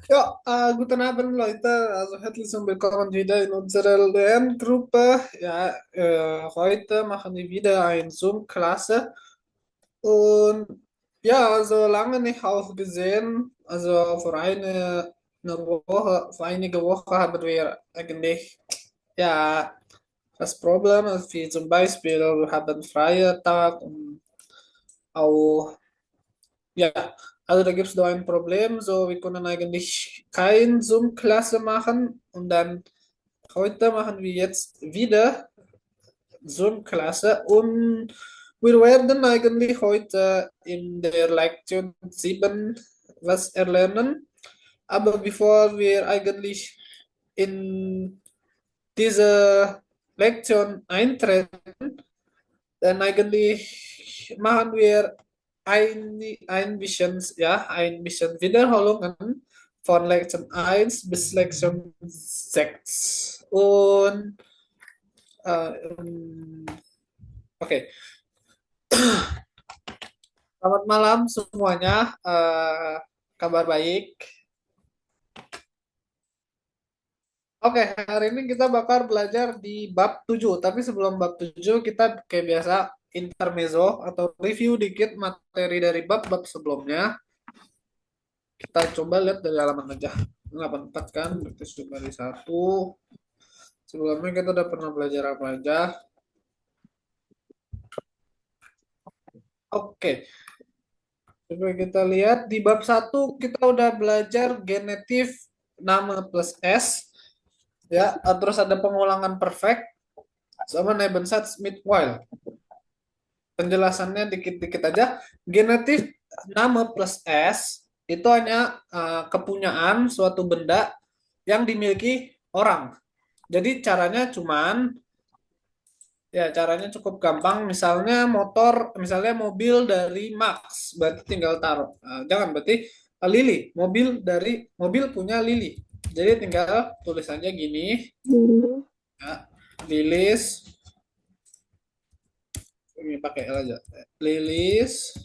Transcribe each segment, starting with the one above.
Ja, guten Abend, Leute. Also herzlich willkommen wieder in unserer Lerngruppe. Ja, heute machen wir wieder eine Zoom-Klasse. Und ja, also lange nicht aufgesehen. Also eine Woche, vor einige Wochen haben wir eigentlich ja das Problem, also wie zum Beispiel, wir haben freien Tag und auch ja, also da gibt es noch ein Problem. So, wir können eigentlich kein Zoom-Klasse machen und dann heute machen wir jetzt wieder Zoom-Klasse und wir werden eigentlich heute in der Lektion 7 was erlernen. Aber bevor wir eigentlich in diese Lektion eintreten, dann eigentlich machen wir ein bisschen Wiederholungen von Lektion 1 bis Lektion 6. Und ähm, oke, selamat malam semuanya. Kabar baik. Oke, hari ini kita bakal belajar di bab 7. Tapi sebelum bab 7 kita kayak biasa intermezzo atau review dikit materi dari bab-bab sebelumnya. Kita coba lihat dari halaman aja. 84 kan, berarti sudah dari 1. Sebelumnya kita udah pernah belajar apa aja. Oke, coba kita lihat di bab 1 kita udah belajar genetif nama plus S. Ya, terus ada pengulangan perfect sama Nebensaat Smith While. Penjelasannya dikit-dikit aja. Genetif nama plus S itu hanya kepunyaan suatu benda yang dimiliki orang. Jadi caranya cukup gampang. Misalnya misalnya mobil dari Max, berarti tinggal taruh. Jangan berarti Lili, mobil punya Lili. Jadi tinggal tulisannya gini, ya, Lilis, ini pakai L aja. Lilis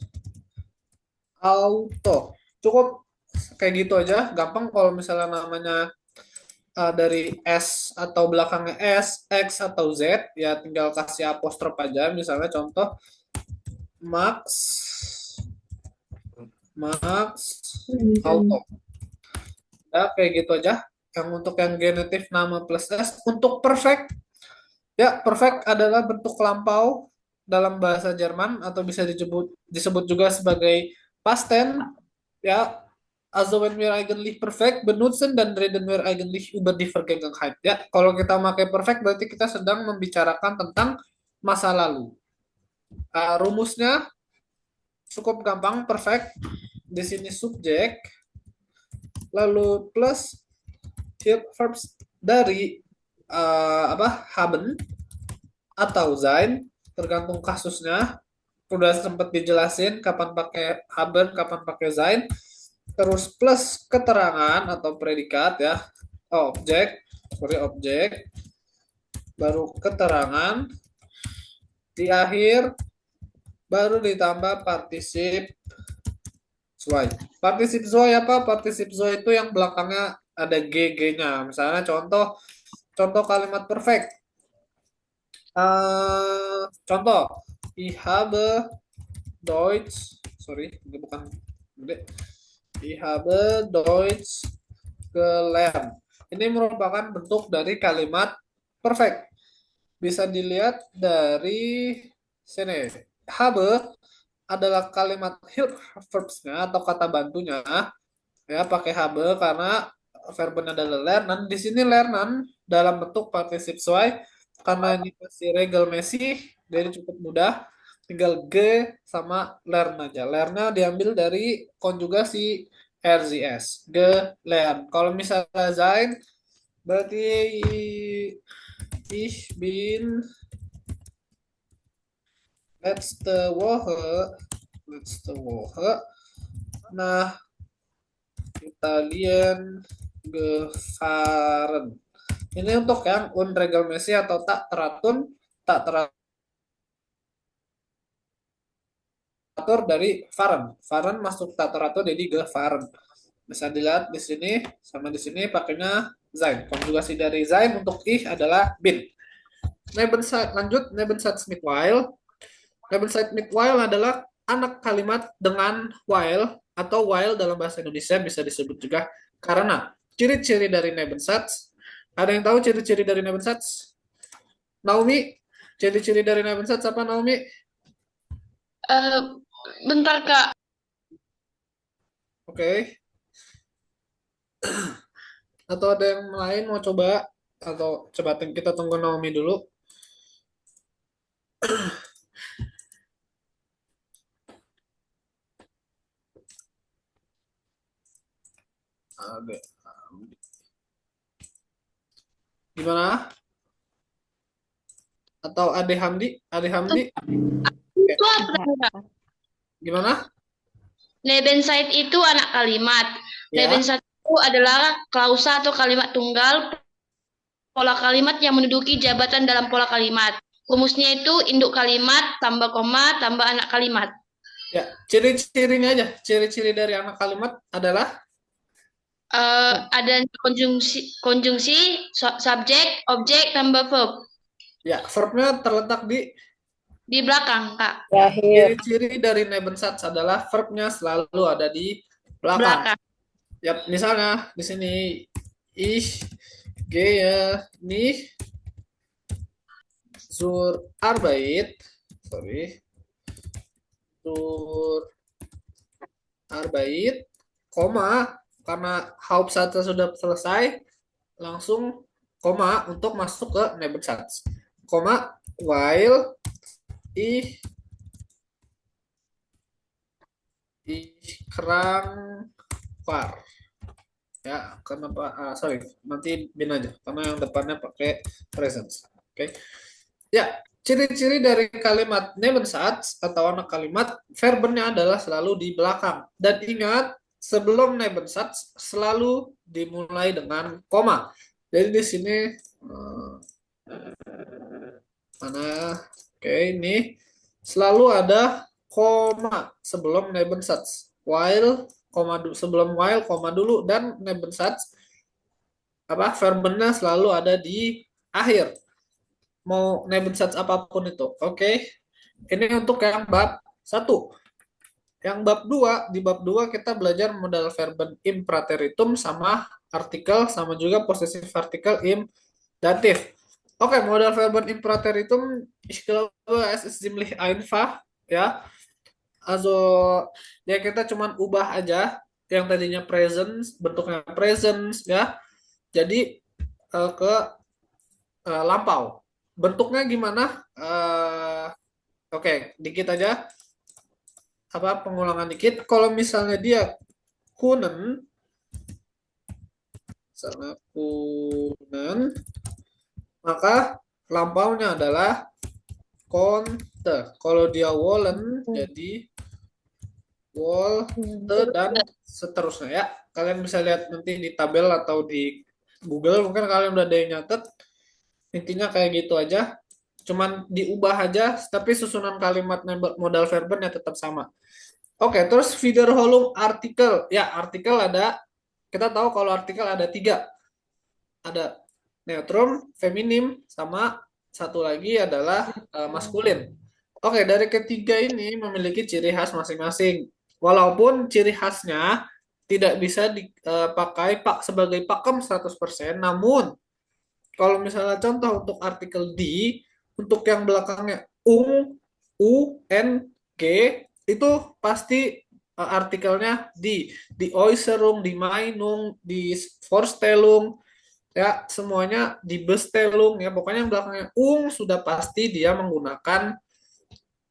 Auto. Cukup kayak gitu aja. Gampang kalau misalnya namanya dari S atau belakangnya S, X atau Z, ya tinggal kasih apostrof aja. Misalnya contoh Max, Max Auto. Ya, kayak gitu aja. Yang untuk yang genitif nama plus S. Untuk perfect, ya perfect adalah bentuk lampau dalam bahasa Jerman atau bisa disebut juga sebagai past tense. Ya, also wenn wir eigentlich perfekt benutzen, dann reden wir eigentlich über die Vergangenheit. Ya, kalau kita pakai perfect berarti kita sedang membicarakan tentang masa lalu. Rumusnya cukup gampang, perfect. Di sini subjek, lalu plus verbs dari haben atau sein, tergantung kasusnya. Udah sempat dijelasin kapan pakai haben, kapan pakai sein. Terus plus keterangan atau predikat ya, objek, baru keterangan, di akhir baru ditambah partisip sesuai. Partisip sesuai apa? Partisip sesuai itu yang belakangnya ada GG-nya. Misalnya contoh kalimat perfect. Contoh, ich habe Deutsch, sorry, ini bukan gede. Ich habe Deutsch gelernt. Ini merupakan bentuk dari kalimat perfect. Bisa dilihat dari sini. Habe adalah kalimat help verbs-nya atau kata bantunya. Ya, pakai habe karena verbnya adalah lernen. Di sini lernen dalam bentuk partisip sesuai karena ini masih regelmäßig, jadi cukup mudah. tinggal G sama learn aja. Learn-nya diambil dari konjugasi RZS. G, learn. Kalau misalnya sein, berarti ich bin letzte Woche, letzte Woche nach Italien gefahren. Ini untuk yang unregelmäßig atau tak teratur dari fahren. Fahren masuk tak teratur jadi gefahren. Bisa dilihat di sini sama di sini pakainya sein. Konjugasi dari sein untuk ich adalah bin. Nebensätze lanjut Nebensätze mit while. Nebensätze mit while adalah anak kalimat dengan while atau while dalam bahasa Indonesia bisa disebut juga karena. Ciri-ciri dari Nebensätze. Ada yang tahu ciri-ciri dari Nebensätze? Naomi, ciri-ciri dari Nebensätze apa Naomi? Eh, bentar Kak. Oke. Atau ada yang lain mau coba? Atau coba kita tunggu Naomi dulu. Ada. Gimana? Atau Ade Hamdi? Ade Hamdi? Oke. Itu apa? Kak? Gimana? Nebenside itu anak kalimat. Ya. Nebenside itu adalah klausa atau kalimat tunggal, pola kalimat yang menduduki jabatan dalam pola kalimat. Rumusnya itu induk kalimat, tambah koma, tambah anak kalimat. Ya, ciri-cirinya aja. Ciri-ciri dari anak kalimat adalah Ada konjungsi, subjek, objek, tambah verb. ya, verbnya terletak Di belakang, Kak. Terakhir. ciri-ciri dari Nebensatz adalah verbnya selalu ada di belakang. Belakang. Ya, misalnya di sini ich gehe nicht zur Arbeit. Sorry. Zur Arbeit, koma, karena Hauptsatznya sudah selesai, langsung koma untuk masuk ke Nebensatz. Koma, while ich kerang var. Ya, kenapa? Sorry, nanti bin aja, karena yang depannya pakai presence. Oke. Okay. Ya, ciri-ciri dari kalimat Nebensatz atau anak kalimat, verbennya adalah selalu di belakang. Dan ingat, sebelum Nebensatz selalu dimulai dengan koma. Jadi di sini mana? Oke, ini selalu ada koma sebelum Nebensatz. While koma sebelum while koma dulu dan Nebensatz apa verbennya selalu ada di akhir. Mau Nebensatz apapun itu. Oke. Ini untuk yang bab 1. Yang bab 2, di bab 2 kita belajar modal verben im prateritum sama artikel sama juga posesif artikel im datif. Oke, modal verben im prateritum ich glaube es ist ziemlich einfach ya. Also ya kita cuman ubah aja yang tadinya present bentuknya present ya. Jadi ke lampau. Bentuknya gimana? Oke, dikit aja apa pengulangan dikit. Kalau misalnya dia kunen, misalnya kunen, maka lampaunya adalah konte. Kalau dia wollen, jadi wolte dan seterusnya ya. Kalian bisa lihat nanti di tabel atau di Google, mungkin kalian udah ada yang nyatet. Intinya kayak gitu aja. Cuman diubah aja, tapi susunan kalimat modal verbennya tetap sama. Oke, terus Wiederholung artikel. Ya, artikel ada, kita tahu kalau artikel ada 3. Ada neutrum, feminim, sama satu lagi adalah maskulin. Oke, dari ketiga ini memiliki ciri khas masing-masing. Walaupun ciri khasnya tidak bisa dipakai sebagai pakem 100%, namun kalau misalnya contoh untuk artikel di, untuk yang belakangnya u, n, g, itu pasti artikelnya di Äußerung, di Meinung, di Vorstellung, ya semuanya di Bestellung, ya pokoknya yang belakangnya sudah pasti dia menggunakan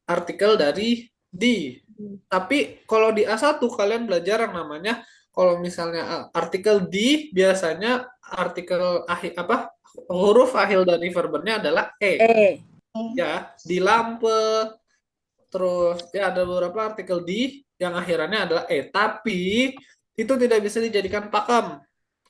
artikel dari di. Tapi kalau di A1 kalian belajar yang namanya kalau misalnya artikel di biasanya artikel akhir apa huruf akhir dari verbnya adalah e. E. Ya, di lampe terus ya ada beberapa artikel di yang akhirannya adalah e. Tapi itu tidak bisa dijadikan pakem.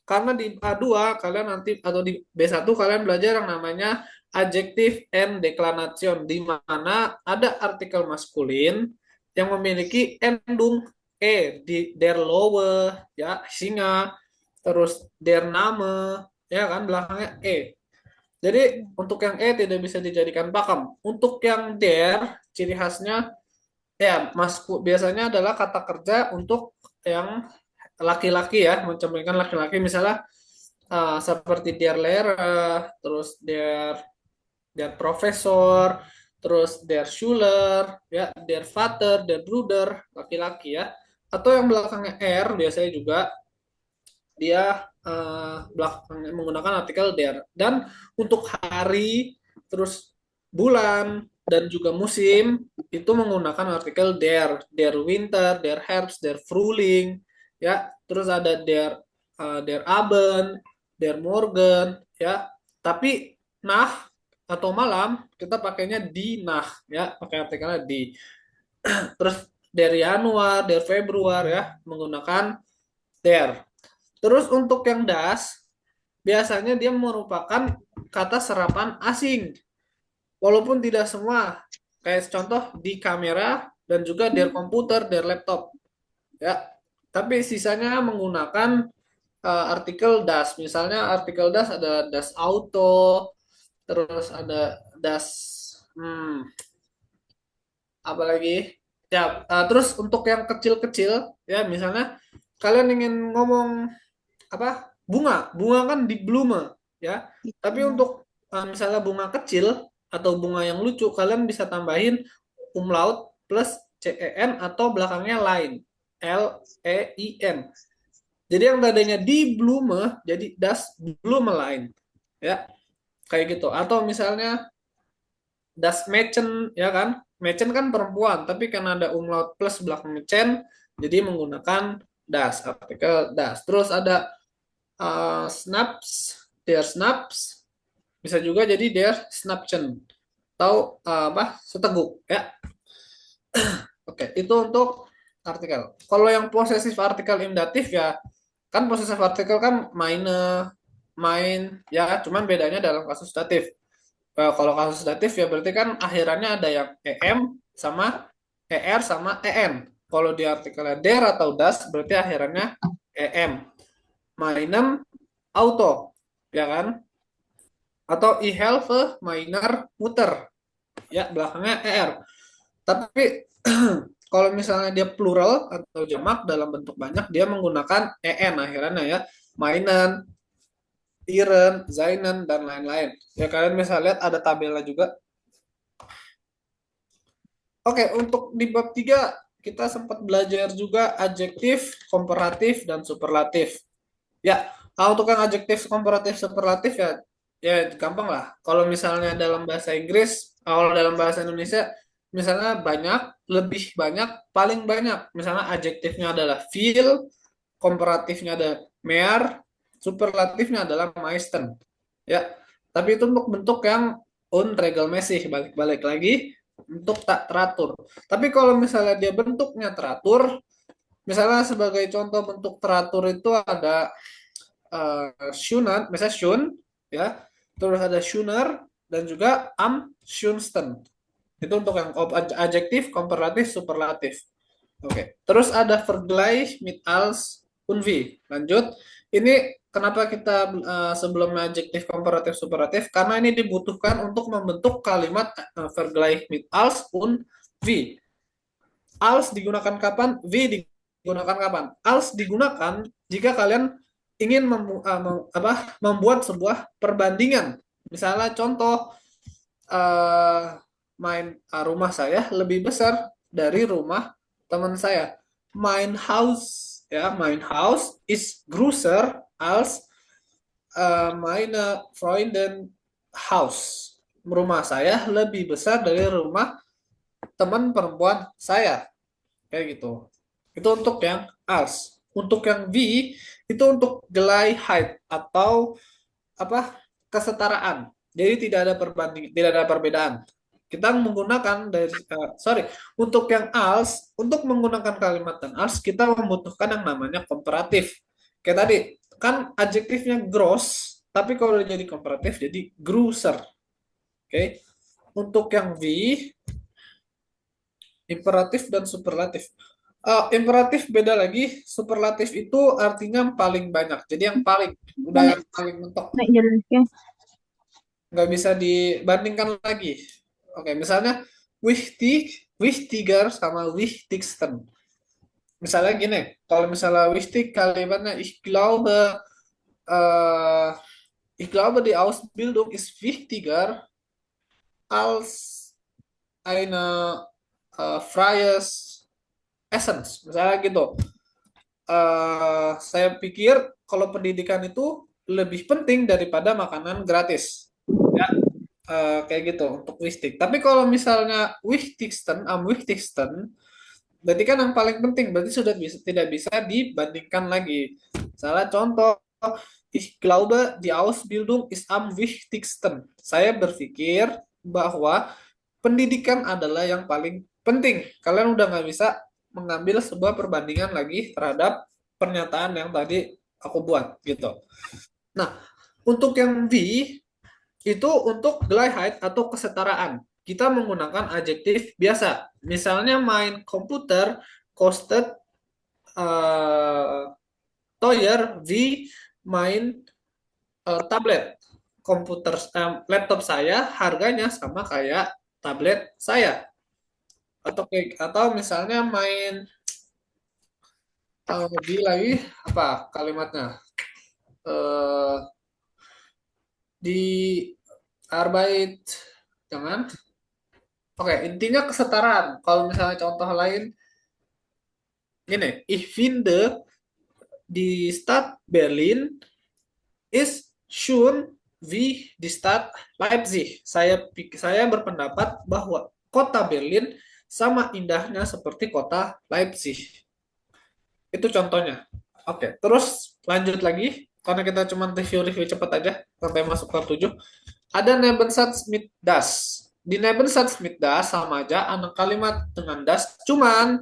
Karena di A2 kalian nanti atau di B1 kalian belajar yang namanya adjective and declination di mana ada artikel maskulin yang memiliki endung e di der lowe ya singa terus der name ya kan belakangnya e. Jadi untuk yang e tidak bisa dijadikan pakem. Untuk yang der ciri khasnya ya biasanya adalah kata kerja untuk yang laki-laki ya mencerminkan laki-laki misalnya seperti der Lehrer, terus der Profesor, terus der Schüler, ya, der Vater, der Bruder, laki-laki ya. Atau yang belakangnya R biasanya juga dia belakangnya menggunakan artikel der. Dan untuk hari, terus bulan, dan juga musim itu menggunakan artikel der Winter, der Herbst, der Frühling, ya. Terus ada der Abend, der Morgen, ya. Tapi nah atau malam kita pakainya di nah, ya, pakai artikelnya di. Terus der Januar, der Februar, ya, menggunakan der. Terus untuk yang das biasanya dia merupakan kata serapan asing. Walaupun tidak semua. Kayak contoh di kamera dan juga der komputer, der laptop. Ya. Tapi sisanya menggunakan artikel das. Misalnya artikel das ada das auto, terus ada das apa lagi? Ya, terus untuk yang kecil-kecil ya misalnya kalian ingin ngomong apa? Bunga kan di blume ya. Tapi untuk misalnya bunga kecil atau bunga yang lucu kalian bisa tambahin umlaut plus cen atau belakangnya line lein. Jadi yang tadinya di blume jadi das blume line ya kayak gitu. Atau misalnya das Mädchen ya kan, Mädchen kan perempuan tapi karena ada umlaut plus belakangnya cen jadi menggunakan das artikel das. Terus ada snaps, der snaps bisa juga jadi der snapchen atau apa seteguk ya. Oke, itu untuk artikel. Kalau yang posesif artikel imdatif ya kan posesif artikel kan meine, main ya, cuman bedanya dalam kasus datif. Kalau kasus datif ya berarti kan akhirannya ada yang em sama er sama en. Kalau di artikelnya der atau das berarti akhirannya em. Meinem Auto, ya kan? Atau I helfe meiner Mutter, ya belakangnya er. Tapi kalau misalnya dia plural atau jamak dalam bentuk banyak, dia menggunakan en akhirannya ya. Meinen, ihren, seinen, dan lain-lain. Ya kalian bisa lihat ada tabelnya juga. Oke, untuk di bab 3 kita sempat belajar juga adjektif, komparatif, dan superlatif. Ya, untuk yang adjektif, komparatif, superlatif ya, ya gampang lah. Kalau misalnya dalam bahasa Inggris, kalau dalam bahasa Indonesia, misalnya banyak, lebih banyak, paling banyak. Misalnya adjektifnya adalah viel, komparatifnya ada mehr, superlatifnya adalah meisten. Ya, tapi itu untuk bentuk yang unregelmäßig, balik-balik lagi untuk tak teratur. Tapi kalau misalnya dia bentuknya teratur, misalnya sebagai contoh bentuk teratur itu ada Schunan, misalnya Schun, ya, terus ada Schuner dan juga am Schunsten. Itu untuk yang adjektif, komparatif, superlatif. Oke, terus ada Vergleich mit als und wie. Lanjut, ini kenapa kita sebelum adjektif, komparatif, superatif? Karena ini dibutuhkan untuk membentuk kalimat Vergleich mit als und wie. Als digunakan kapan? Wie digunakan kapan? Als digunakan jika kalian ingin membuat sebuah perbandingan. Misalnya contoh rumah saya lebih besar dari rumah teman saya. Mein Haus ya, mein Haus is größer als meine Freundin Haus. Rumah saya lebih besar dari rumah teman perempuan saya. Kayak gitu. Itu untuk yang als. Untuk yang V itu untuk Gleichheit atau apa? Kesetaraan. Jadi tidak ada tidak ada perbedaan. Kita menggunakan untuk yang als, untuk menggunakan kalimat dan als kita membutuhkan yang namanya komparatif. Kayak tadi kan adjektifnya gross, tapi kalau jadi komparatif jadi grosser. Oke. Untuk yang V, imperatif dan superlatif. Imperatif beda lagi, superlatif itu artinya paling banyak. Jadi yang paling, udah Nek, yang paling mentok, nek jelasnya. nggak bisa dibandingkan lagi. Oke, misalnya wichtiger sama wichtigsten. Misalnya gini, kalau misalnya wichtig kalimatnya äh, ich glaube die Ausbildung ist wichtiger als eine freies Essence. Misalnya gitu. Saya pikir kalau pendidikan itu lebih penting daripada makanan gratis. Ya, kayak gitu untuk wichtig. Tapi kalau misalnya am wichtigsten, berarti kan yang paling penting, berarti sudah tidak bisa dibandingkan lagi. Salah contoh, ich glaube, die Ausbildung ist am wichtigsten. Saya berpikir bahwa pendidikan adalah yang paling penting. Kalian udah nggak bisa mengambil sebuah perbandingan lagi terhadap pernyataan yang tadi aku buat gitu. Nah, untuk yang V itu untuk Gleichheit atau kesetaraan. Kita menggunakan adjektif biasa. Misalnya main komputer costed teuer wie main tablet. Laptop saya harganya sama kayak tablet saya. Atau misalnya main di lagi apa kalimatnya? Eh, di Arbeit jangan. Oke, intinya kesetaraan. Kalau misalnya contoh lain, gini, ich finde die Stadt Berlin ist schön wie die Stadt Leipzig. Saya berpendapat bahwa kota Berlin sama indahnya seperti kota Leipzig. Itu contohnya. Oke, terus lanjut lagi. Karena kita cuma review-review cepat aja sampai masuk ke 7. Ada Nebensatz mit das. Di Nebensatz mit das sama aja anak kalimat dengan das. Cuman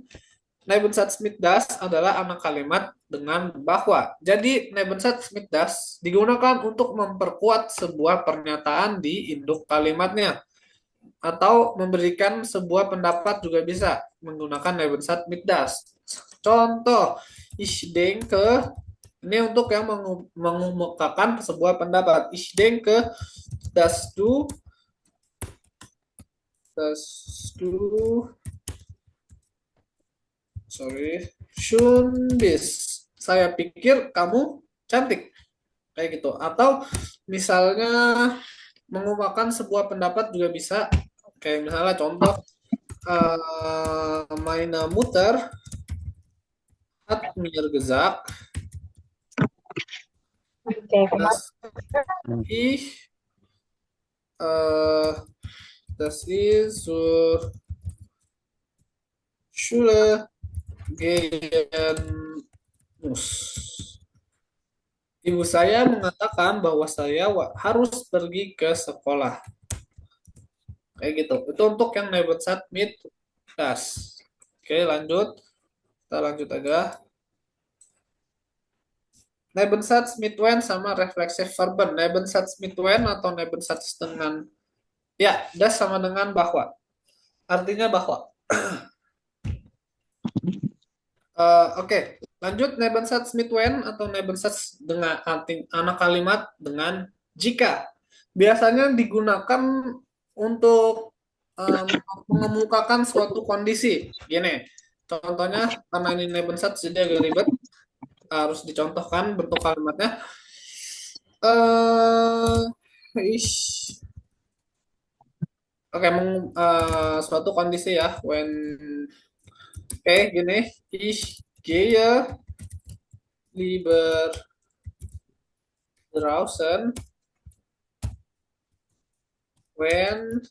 Nebensatz mit das adalah anak kalimat dengan bahwa. Jadi Nebensatz mit das digunakan untuk memperkuat sebuah pernyataan di induk kalimatnya. Atau memberikan sebuah pendapat juga bisa menggunakan Nebensatz mit das. Contoh, ich denke, ini untuk yang mengemukakan sebuah pendapat. Ich denke, dass du, dass du, sorry, schön bist. Saya pikir kamu cantik. Kayak gitu. Atau misalnya mengemukakan sebuah pendapat juga bisa. Kayak misalnya contoh, meine Mutter hat mir gesagt, Oke, dass ich das ist zur Schule gehen muss. Ibu saya mengatakan bahwa saya harus pergi ke sekolah. Kayak gitu. Itu untuk yang Nebensaat mit das. Oke, lanjut. Kita lanjut aja. Nebensaat mit when sama reflexive verben. Nebensaat mit when atau Nebensaat dengan ya, das sama dengan bahwa. Artinya bahwa. Oke, lanjut Nebensatz mit when atau Nebensatz dengan arti anak kalimat dengan jika. Biasanya digunakan untuk mengemukakan suatu kondisi. Gini, contohnya karena ini Nebensatz jadi agak ribet, harus dicontohkan bentuk kalimatnya. Oke, suatu kondisi ya, when gini, ich gehe lieber draußen, when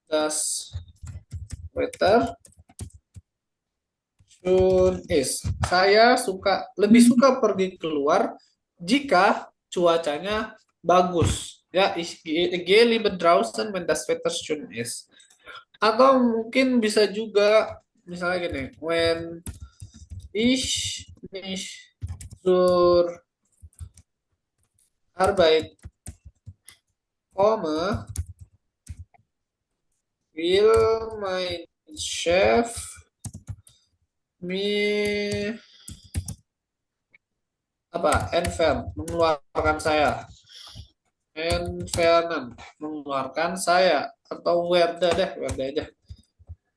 das weather soon is. Saya lebih suka pergi keluar jika cuacanya bagus. Ya, ich gehe lieber draußen, wenn das Wetter schön ist. Atau mungkin bisa juga misalnya gini, when ich mich zur Arbeit komme, will mein Chef mir mengeluarkan saya. Entfernen, mengeluarkan saya. Atau werde aja.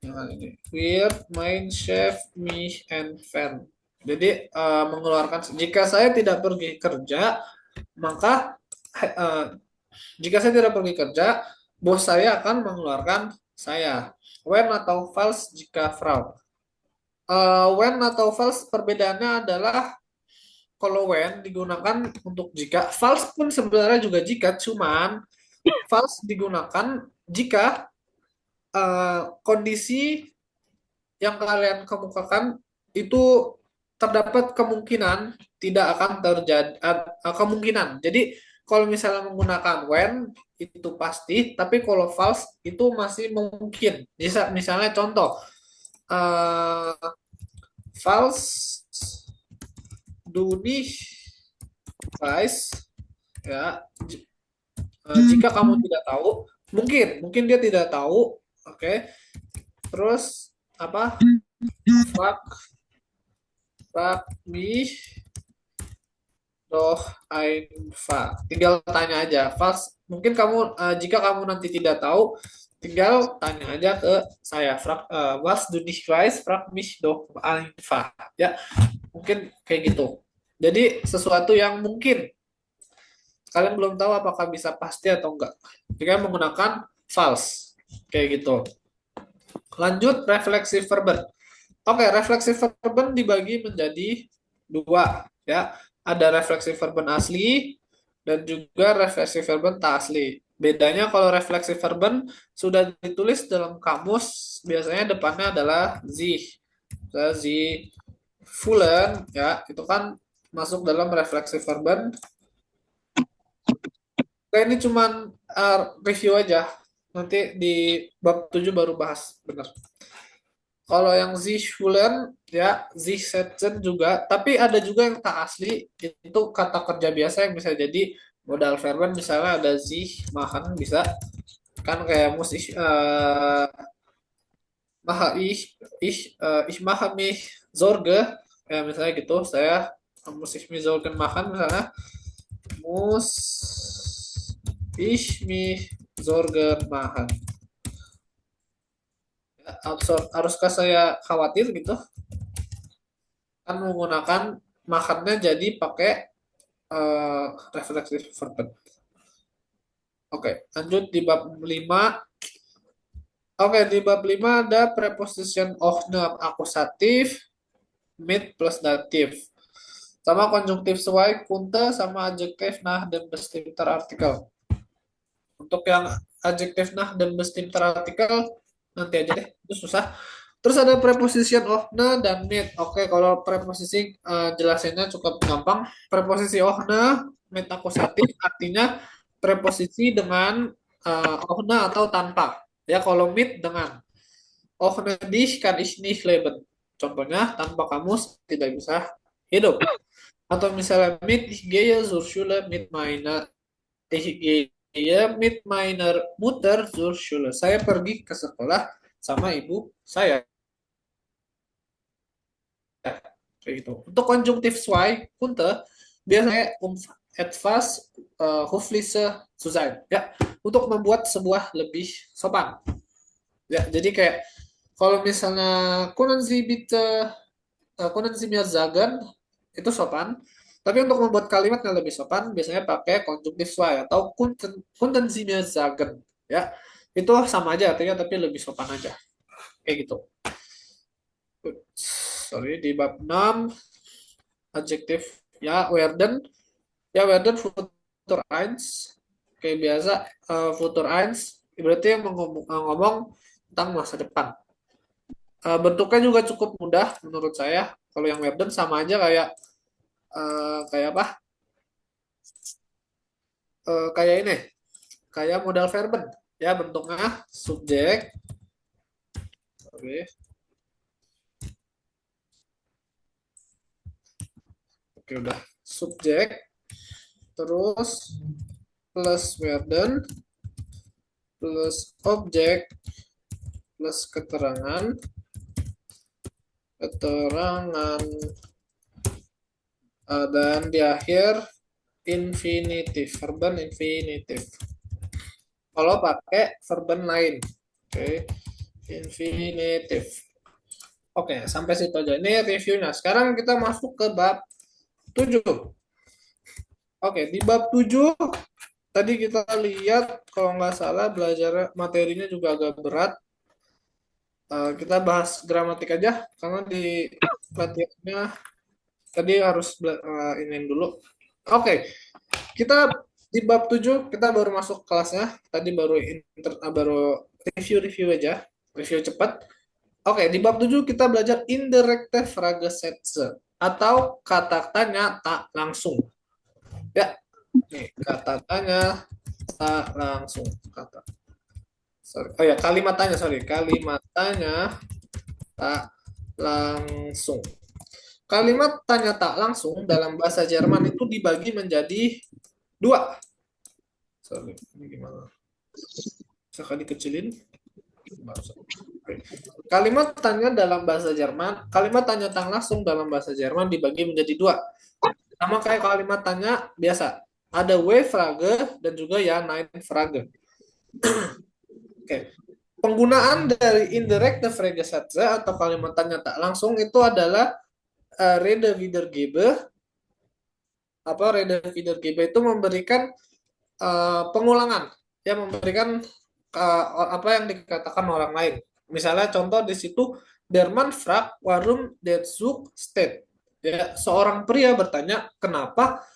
Yang ini. Wird mein Chef mich entfernen. Jadi mengeluarkan. Jika saya tidak pergi kerja, maka jika saya tidak pergi kerja, bos saya akan mengeluarkan saya. When atau false jika Frau. When atau false perbedaannya adalah kalau when digunakan untuk jika, false pun sebenarnya juga jika, cuman false digunakan jika kondisi yang kalian kemukakan itu terdapat kemungkinan tidak akan terjadi kemungkinan. Jadi kalau misalnya menggunakan when itu pasti, tapi kalau false itu masih mungkin. Misalnya contoh uh, false du nicht weißt, ya jika kamu tidak tahu, mungkin dia tidak tahu, oke. Terus apa? Frag frag mich doch einfach. Tinggal tanya aja. Mungkin kamu jika kamu nanti tidak tahu, tinggal tanya aja ke saya. Was du nicht weißt, frag mich doch einfach. Ya, mungkin kayak gitu. Jadi sesuatu yang mungkin kalian belum tahu apakah bisa pasti atau enggak. Jika menggunakan false. Kayak gitu. Lanjut refleksif verben. Oke, refleksif verben dibagi menjadi dua, ya. Ada refleksif verben asli dan juga refleksif verben tak asli. Bedanya kalau refleksif verben sudah ditulis dalam kamus, biasanya depannya adalah sich. Sie Fulen, ya, itu kan masuk dalam refleksif verben. Oke, ini cuman review aja. Nanti di bab 7 baru bahas, benar. Kalau yang sich Fulen, ya, sich setzen juga. Tapi ada juga yang tak asli, itu kata kerja biasa yang bisa jadi modal verben. Misalnya ada sich machen, bisa. Kan kayak muss ich mache mich Sorge. Ya, misalnya gitu, saya muss ich mich Sorgen machen, misalnya. Muss ich mich Sorgen machen. Ya, haruskah saya khawatir gitu? Kan menggunakan makannya jadi pakai refleksif verb. Oke, lanjut di bab 5. Oke, di bab 5 ada preposition of noun akusatif, mit plus datif. Sama konjungtif sesuai, kunte, sama adjektif nah dan bestimmter artikel. Untuk yang adjektif nah dan bestimmter artikel nanti aja deh, itu susah. Terus ada preposition of na dan mit. Oke, kalau preposisi jelasinnya cukup gampang. Preposisi of na, mit akusatif artinya preposisi dengan of na atau tanpa. Ya, kalau mit dengan ohne dich kann ich nicht leben. Contohnya, tanpa kamu tidak bisa hidup. Atau misalnya mit ich gehe zur Schule mit meiner ich gehe mit meiner Mutter zur Schule. Saya pergi ke sekolah sama ibu saya. Kayak gitu. Untuk konjungtif zwei, kunte, biasanya etwas höfliche zu sein. Ya, untuk membuat sebuah lebih sopan. Ya, jadi kayak kalau misalnya können Sie bitte können Sie mir sagen, itu sopan. Tapi untuk membuat kalimat yang lebih sopan, biasanya pakai konjungtif zwei atau könnten Sie mir sagen. Ya, itu sama aja artinya, tapi lebih sopan aja. Kayak gitu. Sorry, di bab 6, adjektif, ya, werden futur eins. Kayak biasa, futur eins, berarti yang ngomong tentang masa depan. Bentuknya juga cukup mudah menurut saya. Kalau yang Werden sama aja kayak kayak apa? Kayak ini, kayak modal verben. Ya bentuknya subjek. Oke, oke udah. Subjek terus plus Werden plus objek plus keterangan dan di akhir infinitif, verben infinitif. Kalau pakai verben lain, oke, infinitif. Oke, sampai situ aja. Ini reviewnya. Sekarang kita masuk ke bab 7. Oke, di bab 7 tadi kita lihat kalau nggak salah belajar materinya juga agak berat. Kita bahas gramatik aja karena di latihannya tadi harus iniin dulu. Oke, kita di bab 7 kita baru masuk kelasnya. Tadi baru review-review aja, review cepat. Oke, di bab 7 kita belajar indirekte Fragesätze atau kata tanya tak langsung. Ya, nih kata tanya tak langsung. Sorry. Oh ya, kalimat tanya, sorry. Kalimat tanya tak langsung. Kalimat tanya tak langsung dalam bahasa Jerman itu dibagi menjadi dua. Sorry, ini gimana? Bisa dikecilin? Kalimat tanya dalam bahasa Jerman, kalimat tanya tak langsung dalam bahasa Jerman dibagi menjadi dua. Sama kayak kalimat tanya biasa. Ada W-Frage dan juga ya Nein-Frage. Oke. Penggunaan dari indirekte Fragesätze atau kalimat tanya tak langsung itu adalah Rede Wiedergabe. Rede Wiedergabe itu memberikan pengulangan, ya memberikan apa yang dikatakan orang lain. Misalnya contoh di situ Der Mann fragt warum der Zug steht. Ya, seorang pria bertanya kenapa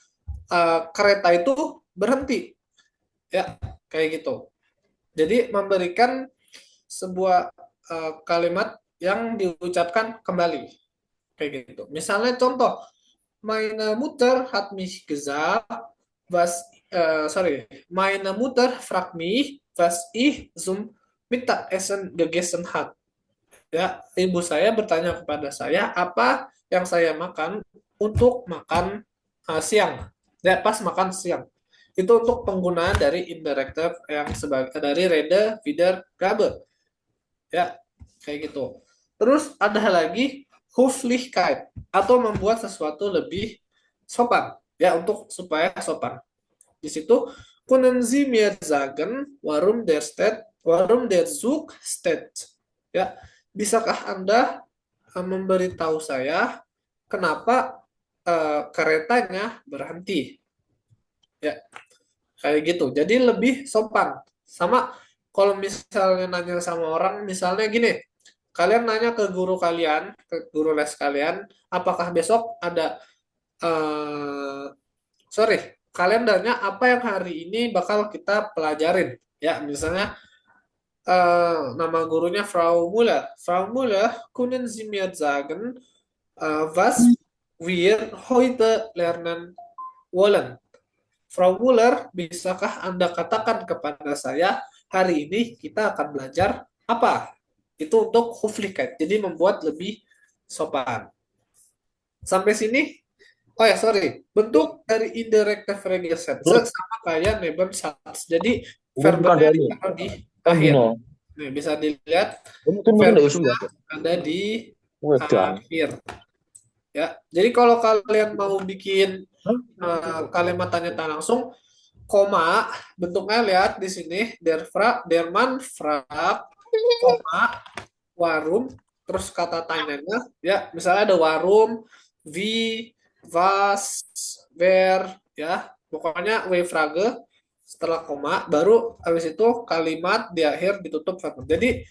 kereta itu berhenti. Ya, kayak gitu. Jadi memberikan sebuah kalimat yang diucapkan kembali. Kayak gitu. Misalnya contoh, meine Mutter hat mich gesagt, was meine Mutter fragt mich, was ich zum Mittagessen gegessen hat. Ya, ibu saya bertanya kepada saya apa yang saya makan untuk makan siang. Ya, pas makan siang. Itu untuk penggunaan dari indirective yang sebagai dari Rede Wiedergabe. Ya, kayak gitu. Terus ada lagi Höflichkeit atau membuat sesuatu lebih sopan. Ya, untuk supaya sopan. Di situ können Sie mir sagen, warum der Zug steht? Ya, bisakah Anda memberitahu saya kenapa keretanya berhenti? Ya, kayak gitu. Jadi lebih sopan. Sama kalau misalnya nanya sama orang, misalnya gini, kalian nanya ke guru kalian, ke guru les kalian, apakah besok ada eh sorry, kalian nanya apa yang hari ini bakal kita pelajarin. Ya, misalnya nama gurunya Frau Müller. Frau Müller, können Sie mir sagen, was wir heute lernen wollen? Frau Müller, bisakah Anda katakan kepada saya hari ini kita akan belajar apa? Itu untuk Höflichkeit, jadi membuat lebih sopan. Sampai sini, oh ya sorry, bentuk dari indirecte Fragesätze Terus sama kayak Nebensatz. Jadi ini bukan verbennya dari ditaruh di kan akhir. Dino. Nih, bisa dilihat Mungkin mungkin dari verbennya Sunda. ada di Wedan. akhir. Ya, jadi kalau kalian mau bikin kalimat tanya tak langsung, koma, bentuknya lihat di sini, Derman, frag, koma, warum, terus kata tanyanya, ya, misalnya ada warum, wie, was, where, ya, pokoknya W-frage, setelah koma, baru habis itu kalimat di akhir ditutup verb. Jadi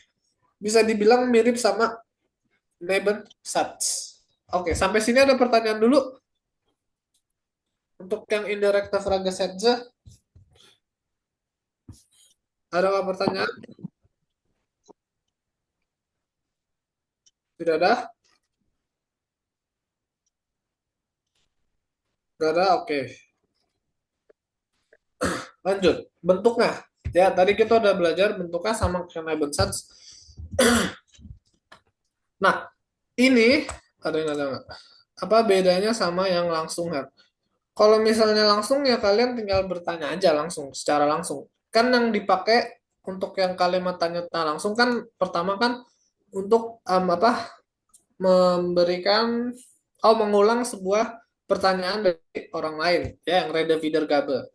bisa dibilang mirip sama Nebensatz. Oke, sampai sini ada pertanyaan dulu untuk yang indirekte Fragesätze. Ada nggak pertanyaan? Tidak ada? Tidak ada? Oke. Lanjut. Bentuknya. Ya, tadi kita udah belajar bentuknya sama Canable Sets. Nah, ini ada yang ada nggak? Apa bedanya sama yang langsung, Her? Kalau misalnya langsung ya kalian tinggal bertanya aja langsung, secara langsung. Kan yang dipakai untuk yang kalimat tanya langsung kan pertama kan untuk apa memberikan mengulang sebuah pertanyaan dari orang lain ya yang Rede Wiedergabe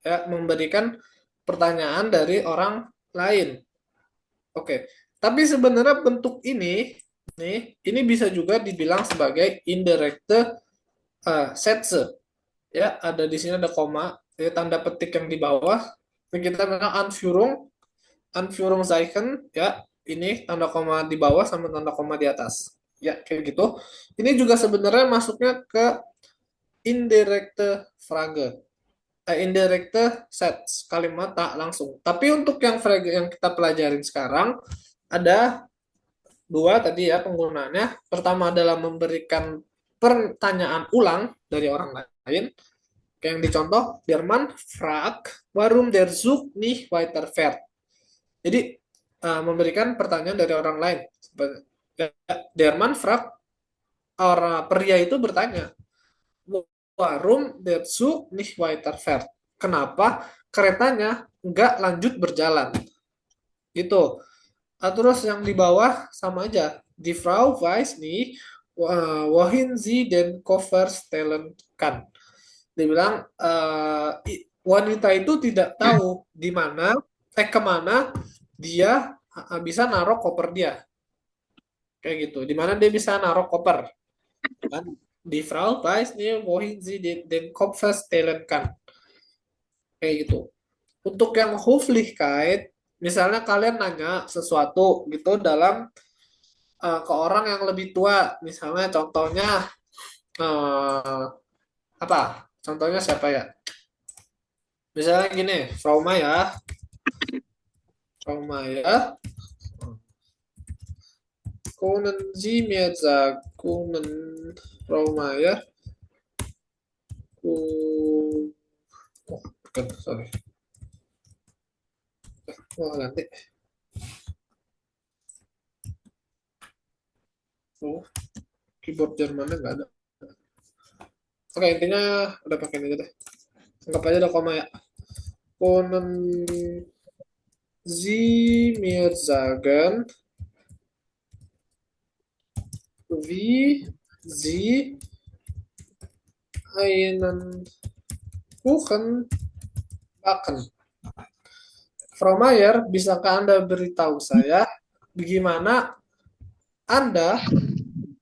ya memberikan pertanyaan dari orang lain. Oke. Tapi sebenarnya bentuk ini nih ini bisa juga dibilang sebagai indirect Sätze. Ya, ada di sini ada koma, ya, tanda petik yang di bawah. Ini kita bilang Anführungszeichen, ya. Ini tanda koma di bawah sama tanda koma di atas. Ya, kayak gitu. Ini juga sebenarnya masuknya ke indirekte Frage. Indirekte Sätze, kalimat tak langsung. Tapi untuk yang Frage yang kita pelajarin sekarang, ada dua tadi ya penggunaannya. Pertama adalah memberikan pertanyaan ulang dari orang lain. Kayak yang dicontoh, der Mann fragt, warum der Zug nicht weiterfährt. Jadi, memberikan pertanyaan dari orang lain. Der Mann fragt, orang pria itu bertanya, warum der Zug nicht weiterfährt. Kenapa keretanya nggak lanjut berjalan? Itu. Terus yang di bawah sama aja. Die Frau weiß nicht, wohin sie den Koffer stellen kann. Dia bilang wanita itu tidak tahu di mana kemana dia bisa naruh koper dia kayak gitu di mana dia bisa naruh koper kan di Frau weiß nicht wohin sie den Koffer stellen kann kayak gitu untuk yang Höflichkeit misalnya kalian nanya sesuatu gitu dalam ke orang yang lebih tua misalnya contohnya uh, apa contohnya siapa ya misalnya gini Frau Maya können Sie mir sagen, Frau Maya, oh, bukan, sorry. Oh, nanti. Oh, keyboard Jermannya nggak ada. Oke, intinya udah pakai ini aja deh. Anggap aja ada koma ya. Können Sie mir sagen, wie Sie einen Kuchen backen? Frau Mayer, bisakah Anda beritahu saya bagaimana Anda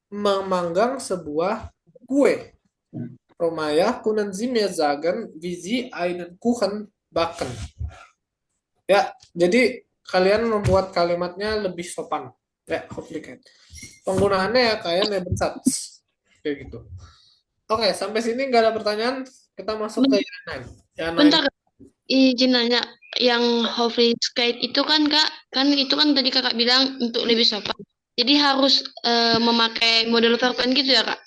memanggang sebuah kue? Frau Mayer, können Sie mir sagen, wie Sie einen Kuchen backen? Ya, jadi kalian membuat kalimatnya lebih sopan. Ya, complicated. Penggunaannya ya kayak Nebensatz. Kayak gitu. Oke, sampai sini nggak ada pertanyaan. Kita masuk ke Yana. Yana ini. Bentar, izin nanya. Yang Hofflichkeit itu kan Kak, kan itu kan tadi Kakak bilang untuk lebih sopan. Jadi harus memakai model verben gitu ya Kak?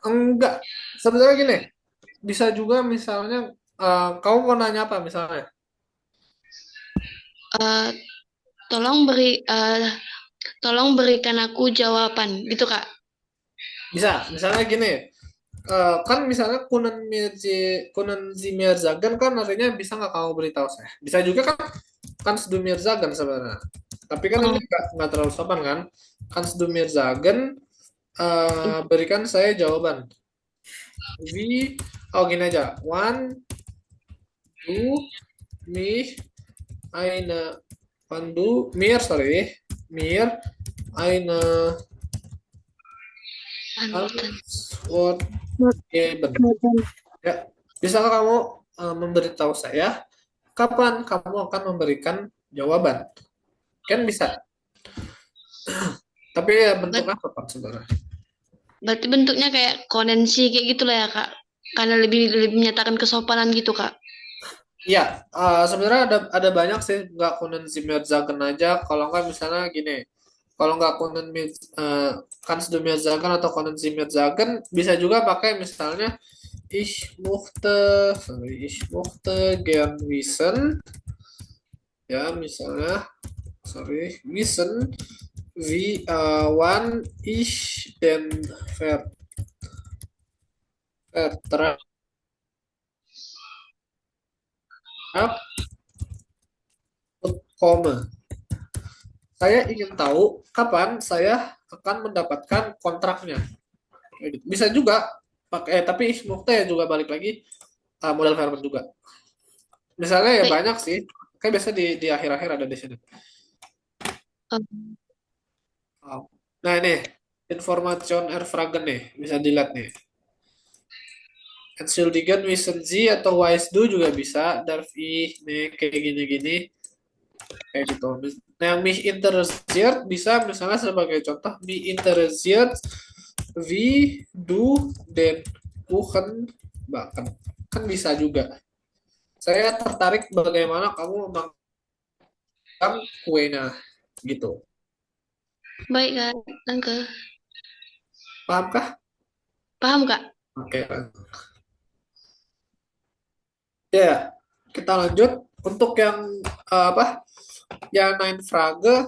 Enggak. Sebenarnya gini, bisa juga misalnya kamu mau nanya apa misalnya? Eh, tolong tolong berikan aku jawaban gitu Kak. Bisa, misalnya gini. Kan misalnya Kunen Zagan kan artinya bisa nggak kamu beritahu saya? Bisa juga kan Sedumir Zagan sebenarnya. Tapi kan ini Oh, nggak terlalu sopan kan? Kan Sedumir Zagan berikan saya jawaban. Gini aja. One, two, me, eine, mir, sorry, mir, eine, mantan. Antwort geben. Ya, bisakah kamu memberitahu saya kapan kamu akan memberikan jawaban? Kan bisa. Tapi ya Ber- bentuknya apa sebenarnya? Berarti bentuknya kayak kondensi kayak gitulah ya Kak. Karena lebih lebih menyatakan kesopanan gitu Kak. Iya, sebenarnya ada banyak sih nggak Zimmer Zagen aja. Kalau nggak misalnya gini, Kalau nggak kannst du mir sagen atau können Sie mir sagen, bisa juga pakai misalnya ich möchte gern wissen, ya misalnya, wissen, wann ich den Vertrag bekomme. Saya ingin tahu kapan saya akan mendapatkan kontraknya. Kayak gitu. Bisa juga pakai, tapi ich möchte ya juga balik lagi modal verb juga. Misalnya ya Baik. banyak sih. Kayak biasa di akhir-akhir ada di sini. Um, Oh. Nah ini information erfragen nih, bisa dilihat nih. Entschuldigen wissen Sie atau Wise do juga bisa. Darf ich nih kayak gini-gini kayak gitu. Nah yang mich interessiert bisa misalnya sebagai contoh mich interessiert wie du den Kuchen backen. Kan bisa juga. Saya tertarik bagaimana kamu memanggang kuenya gitu. Baik, Kak. Danke. Pahamkah? Paham, Kak? Oke. Ya, kita lanjut untuk yang apa? Yang nine frage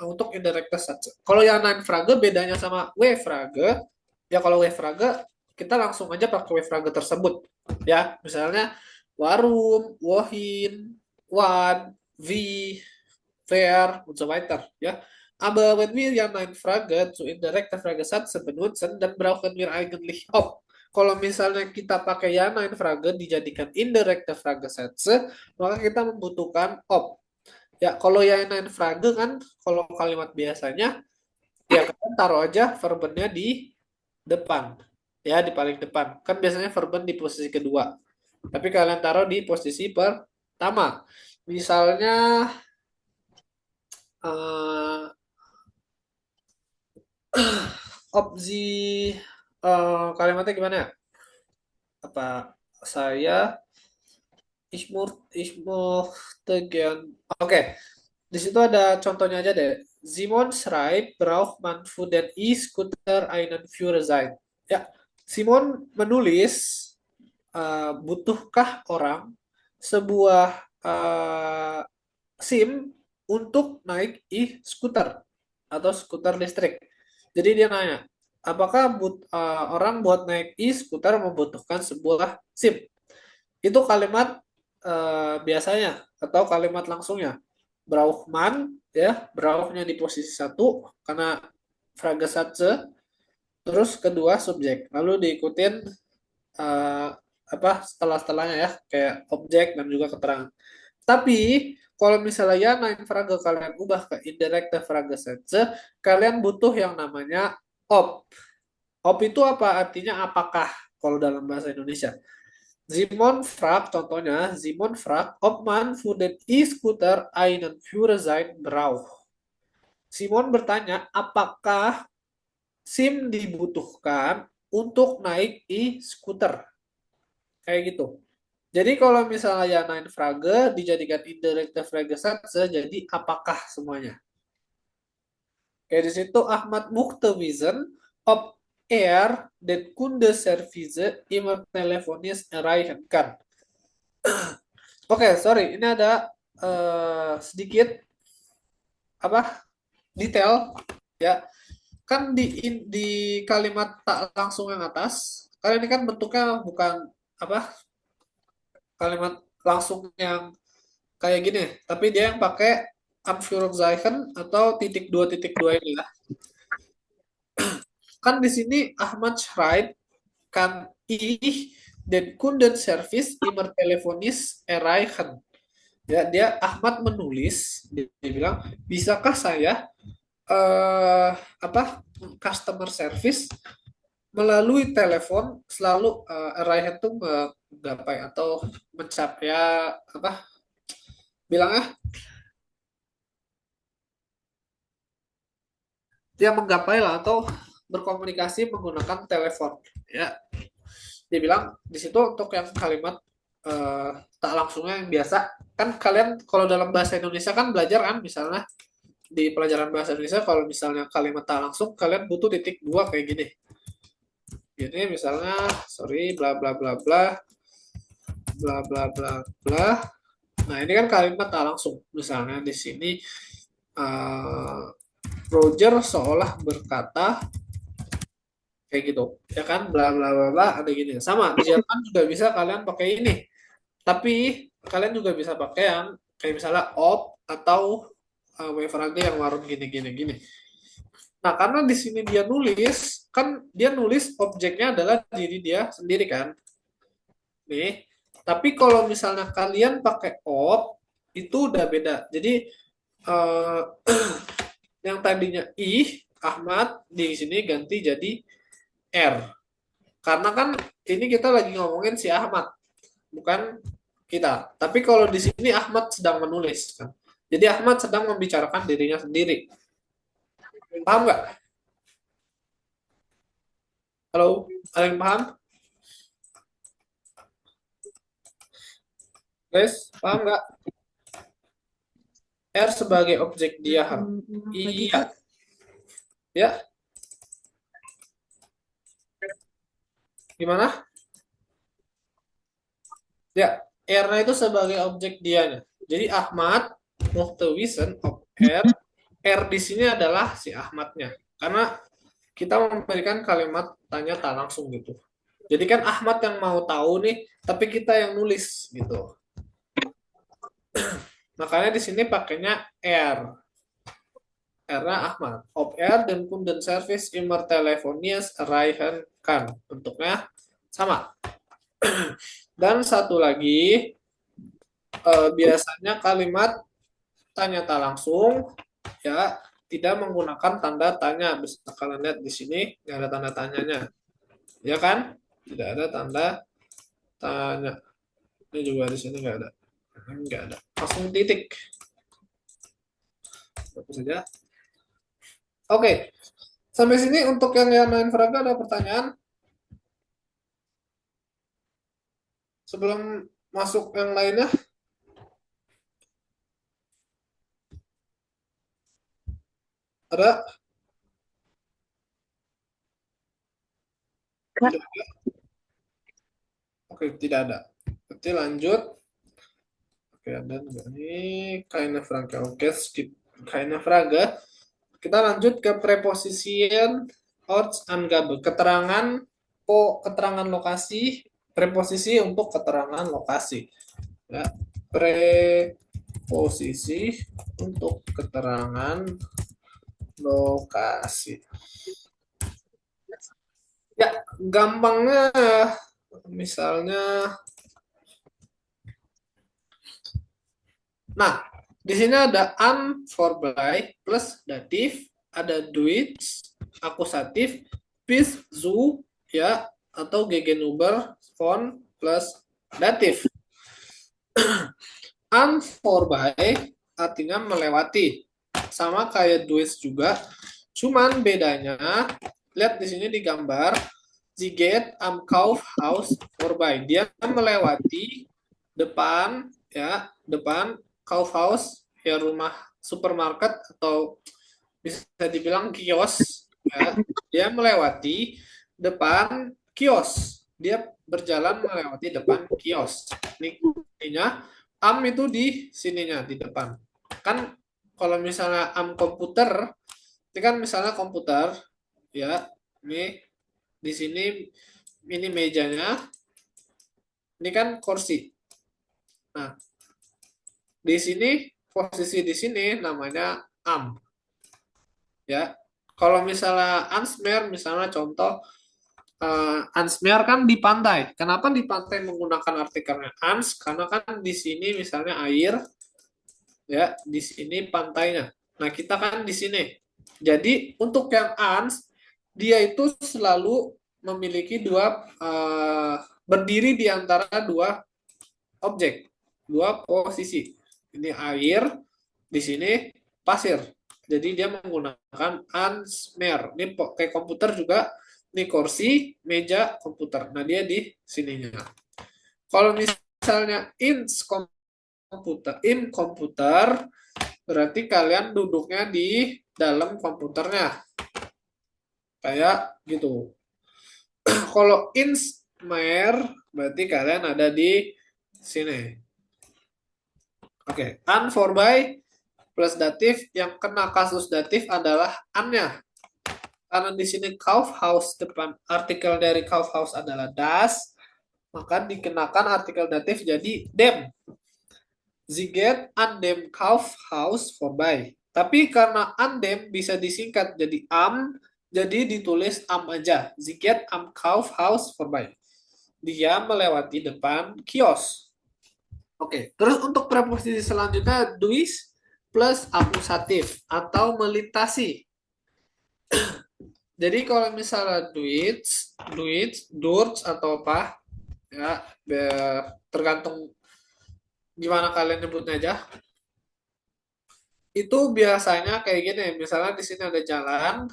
untuk indirect saja. Kalau yang nine frage bedanya sama w frage, ya kalau w frage kita langsung aja pakai w frage tersebut. Ya, misalnya warum, wohin, wan, wie, wer, und so weiter. Ya. Aber wenn wir ja nein Frage zu indirekte Fragesatz benutzen, dann brauchen wir eigentlich ob. Kalau misalnya kita pakai ya nein Frage dijadikan indirekte Fragesätze, maka kita membutuhkan ob. Ya, kalau ya nein Frage kan, kalau kalimat biasanya, ya kalian taruh aja verbennya di depan. Ya, di paling depan. Kan biasanya verben di posisi kedua. Tapi kalian taruh di posisi pertama. Misalnya, eh, opsi kalimatnya gimana ya? Apa saya ich möchte gern. Oke, di situ ada contohnya aja deh. Simon schreibt, braucht man für den E-Scooter einen Führerschein? Ya, Simon menulis, butuhkah orang sebuah SIM untuk naik e-scooter atau skuter listrik. Jadi dia nanya, apakah orang buat naik e-scooter membutuhkan sebuah SIM? Itu kalimat biasanya atau kalimat langsungnya. Brauchman, ya, brauchnya di posisi satu karena Fragezatze, terus kedua subjek, lalu diikutin eh, apa setelah-setelahnya ya, kayak objek dan juga keterangan. Tapi kalau misalnya ya nine frage kalian ubah ke indirect Fragesätze, kalian butuh yang namanya op. Op itu apa? Artinya apakah kalau dalam bahasa Indonesia. Simon fragt, contohnya, Simon fragt, ob man für den E-Scooter einen Führerschein braucht. Simon bertanya, apakah SIM dibutuhkan untuk naik e-scooter? Kayak gitu. Jadi kalau misalnya ya nine frage dijadikan indirect Fragesätze, jadi apakah semuanya? Kayak di situ Ahmad Mukhtawizen ob den Kundenservice immer telefonisch erreichen kann. Oke, sorry, ini ada sedikit apa detail ya. Kan di kalimat tak langsung yang atas, kalian ini kan bentuknya bukan apa kalimat langsung yang kayak gini, tapi dia yang pakai Anführungszeichen atau titik dua ini lah. Kan di sini Ahmad schreibt kan ich den Kundenservice immer telefonisch erreichen. Ya, dia Ahmad menulis, dia bilang, bisakah saya apa customer service melalui telepon selalu erreichen itu menggapai atau mencapai ya apa bilangnya dia menggapai lah atau berkomunikasi menggunakan telepon ya. Dia bilang di situ untuk yang kalimat tak langsungnya yang biasa kan kalian kalau dalam bahasa Indonesia kan belajar kan misalnya di pelajaran bahasa Indonesia kalau misalnya kalimat tak langsung kalian butuh titik dua kayak gini. Gini misalnya sorry bla bla bla bla bla bla bla bla. Nah, ini kan kalimat tak langsung. Misalnya di sini uh, Roger seolah berkata kayak gitu. Ya kan bla bla bla bla ada gini. Sama di Jerman juga bisa kalian pakai ini. Tapi kalian juga bisa pakai yang kayak misalnya op atau Weverage yang warung gini gini gini. Nah, karena di sini dia nulis, kan dia nulis objeknya adalah diri dia sendiri kan. Nih. Tapi kalau misalnya kalian pakai op, itu udah beda. Jadi eh, yang tadinya Ahmad di sini ganti jadi R. Karena kan ini kita lagi ngomongin si Ahmad, bukan kita. Tapi kalau di sini Ahmad sedang menulis kan. Jadi Ahmad sedang membicarakan dirinya sendiri. Paham nggak? Halo, ada yang paham? Guys, paham nggak? R sebagai objek dia. Iya. Ya, gimana? Ya, R itu sebagai objek dianya. Jadi Ahmad Muhtawisen of R. R di sini adalah si Ahmadnya. Karena kita memberikan kalimat tanya tak langsung gitu. Jadi kan Ahmad yang mau tahu nih, tapi kita yang nulis gitu. Makanya di sini pakainya R. R-nya Ahmad. Of R dan Kunden Service Immer Telefonies erreichen kan. Bentuknya sama. Dan satu lagi, biasanya kalimat tanya tak langsung ya tidak menggunakan tanda tanya. Bisa kalian lihat di sini nggak ada tanda tanyanya, ya kan? Tidak ada tanda tanya. Ini juga di sini nggak ada. Langsung titik. Fokus saja. Oke, sampai sini untuk yang main Fraga ada pertanyaan sebelum masuk yang lainnya? Ada? Tidak ada. Oke, tidak ada. Berarti lanjut. Oke, ada ini Keine Frage. Oke, skip Keine Frage. Kita lanjut ke preposisian Ortsangabe. Keterangan lokasi, preposisi untuk keterangan lokasi. Ya, preposisi untuk keterangan lokasi. Ya, gampangnya misalnya nah, di sini ada an vorbei plus datif, ada duit, akusatif, bis zu ya atau gegenüber von plus datif. An vorbei artinya melewati. Sama kayak duit juga. Cuman bedanya lihat di sini di gambar Sie geht am Kaufhaus vorbei. Dia melewati depan ya, depan Kaufhaus ya rumah supermarket atau bisa dibilang kios ya. Dia melewati depan kios. Dia berjalan melewati depan kios. Ininya am itu di sininya di depan. Kan kalau misalnya am komputer, ini kan misalnya komputer ya, ini di sini ini mejanya, ini kan kursi. Nah, di sini posisi di sini namanya am. Ya. Kalau misalnya ansmer, misalnya contoh ansmer kan di pantai. Kenapa di pantai menggunakan artikelnya ans? Karena kan di sini misalnya air, ya di sini pantainya. Nah kita kan di sini. Jadi untuk yang ans, dia itu selalu memiliki berdiri di antara dua objek, dua posisi. Ini air, di sini pasir. Jadi dia menggunakan ansmer. Ini kayak komputer juga, ini kursi, meja, komputer. Nah dia di sininya. Kalau misalnya in komputer, berarti kalian duduknya di dalam komputernya. Kayak gitu. Kalau insmer, berarti kalian ada di sini. Oke, an for by plus datif, yang kena kasus datif adalah an-nya. Karena di sini Kaufhaus, depan artikel dari Kaufhaus adalah das, maka dikenakan artikel datif jadi dem. Sie geht an dem Kaufhaus vorbei. Tapi karena an dem bisa disingkat jadi am, jadi ditulis am aja. Sie geht am Kaufhaus vorbei. Dia melewati depan kios. Oke, terus untuk preposisi selanjutnya duis plus akusatif atau melintasi. Jadi kalau misalnya durts atau apa, ya tergantung gimana kalian nyebutnya aja. Itu biasanya kayak gini, misalnya di sini ada jalan,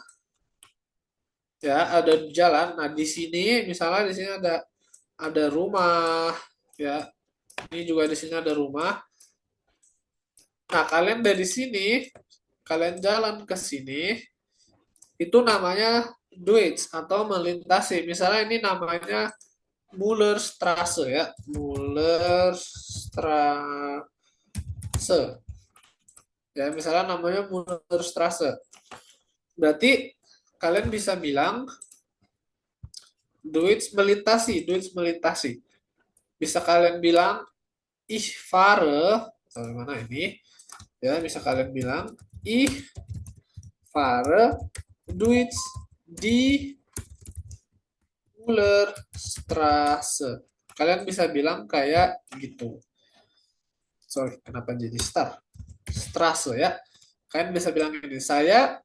ya ada jalan. Nah di sini misalnya di sini ada rumah, ya. Ini juga di sini ada rumah. Nah kalian dari sini, kalian jalan ke sini, itu namanya Duits atau melintasi. Misalnya ini namanya Mullerstrasse ya, Mullerstrasse. Ya, misalnya namanya Mullerstrasse. Berarti kalian bisa bilang Duits melintasi. Bisa kalian bilang ich fahre, mana ini? Ya, bisa kalian bilang ich fahre Duits di Mullerstrasse. Kalian bisa bilang kayak gitu. Sorry, kenapa jadi Strasse ya? Kalian bisa bilang ini, saya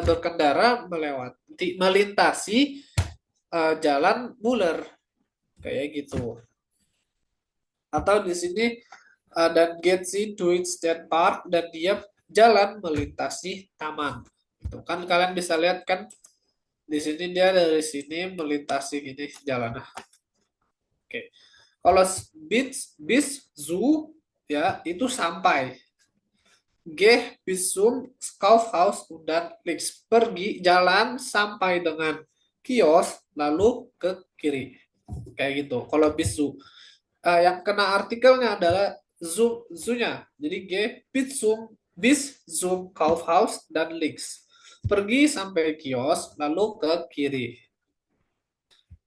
berkendara melintasi jalan Muller kayak gitu. Atau di sini dan get Duits den Park, dan dia jalan melintasi taman. Itu kan kalian bisa lihat kan di sini dia dari sini melintasi gini jalan. Oke. Kalau bis zu ya itu sampai. Geh bis zum Kaufhaus dan links, pergi jalan sampai dengan kios lalu ke kiri. Kayak gitu. Kalau bis zu. Yang kena artikelnya adalah zu-nya. Jadi G bis zum Kaufhaus dan links. Pergi sampai kios lalu ke kiri.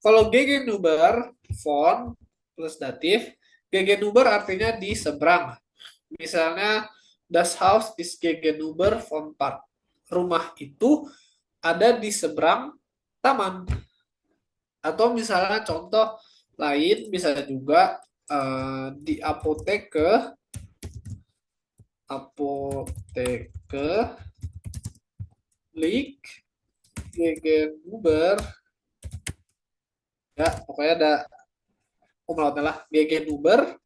Kalau gegenüber von plus datif, gegenüber artinya di seberang. Misalnya das Haus ist gegenüber vom Park. Rumah itu ada di seberang taman. Atau misalnya contoh lain bisa juga di apoteke Lik gegenüber, ya pokoknya ada umlautnya lah, gegenüber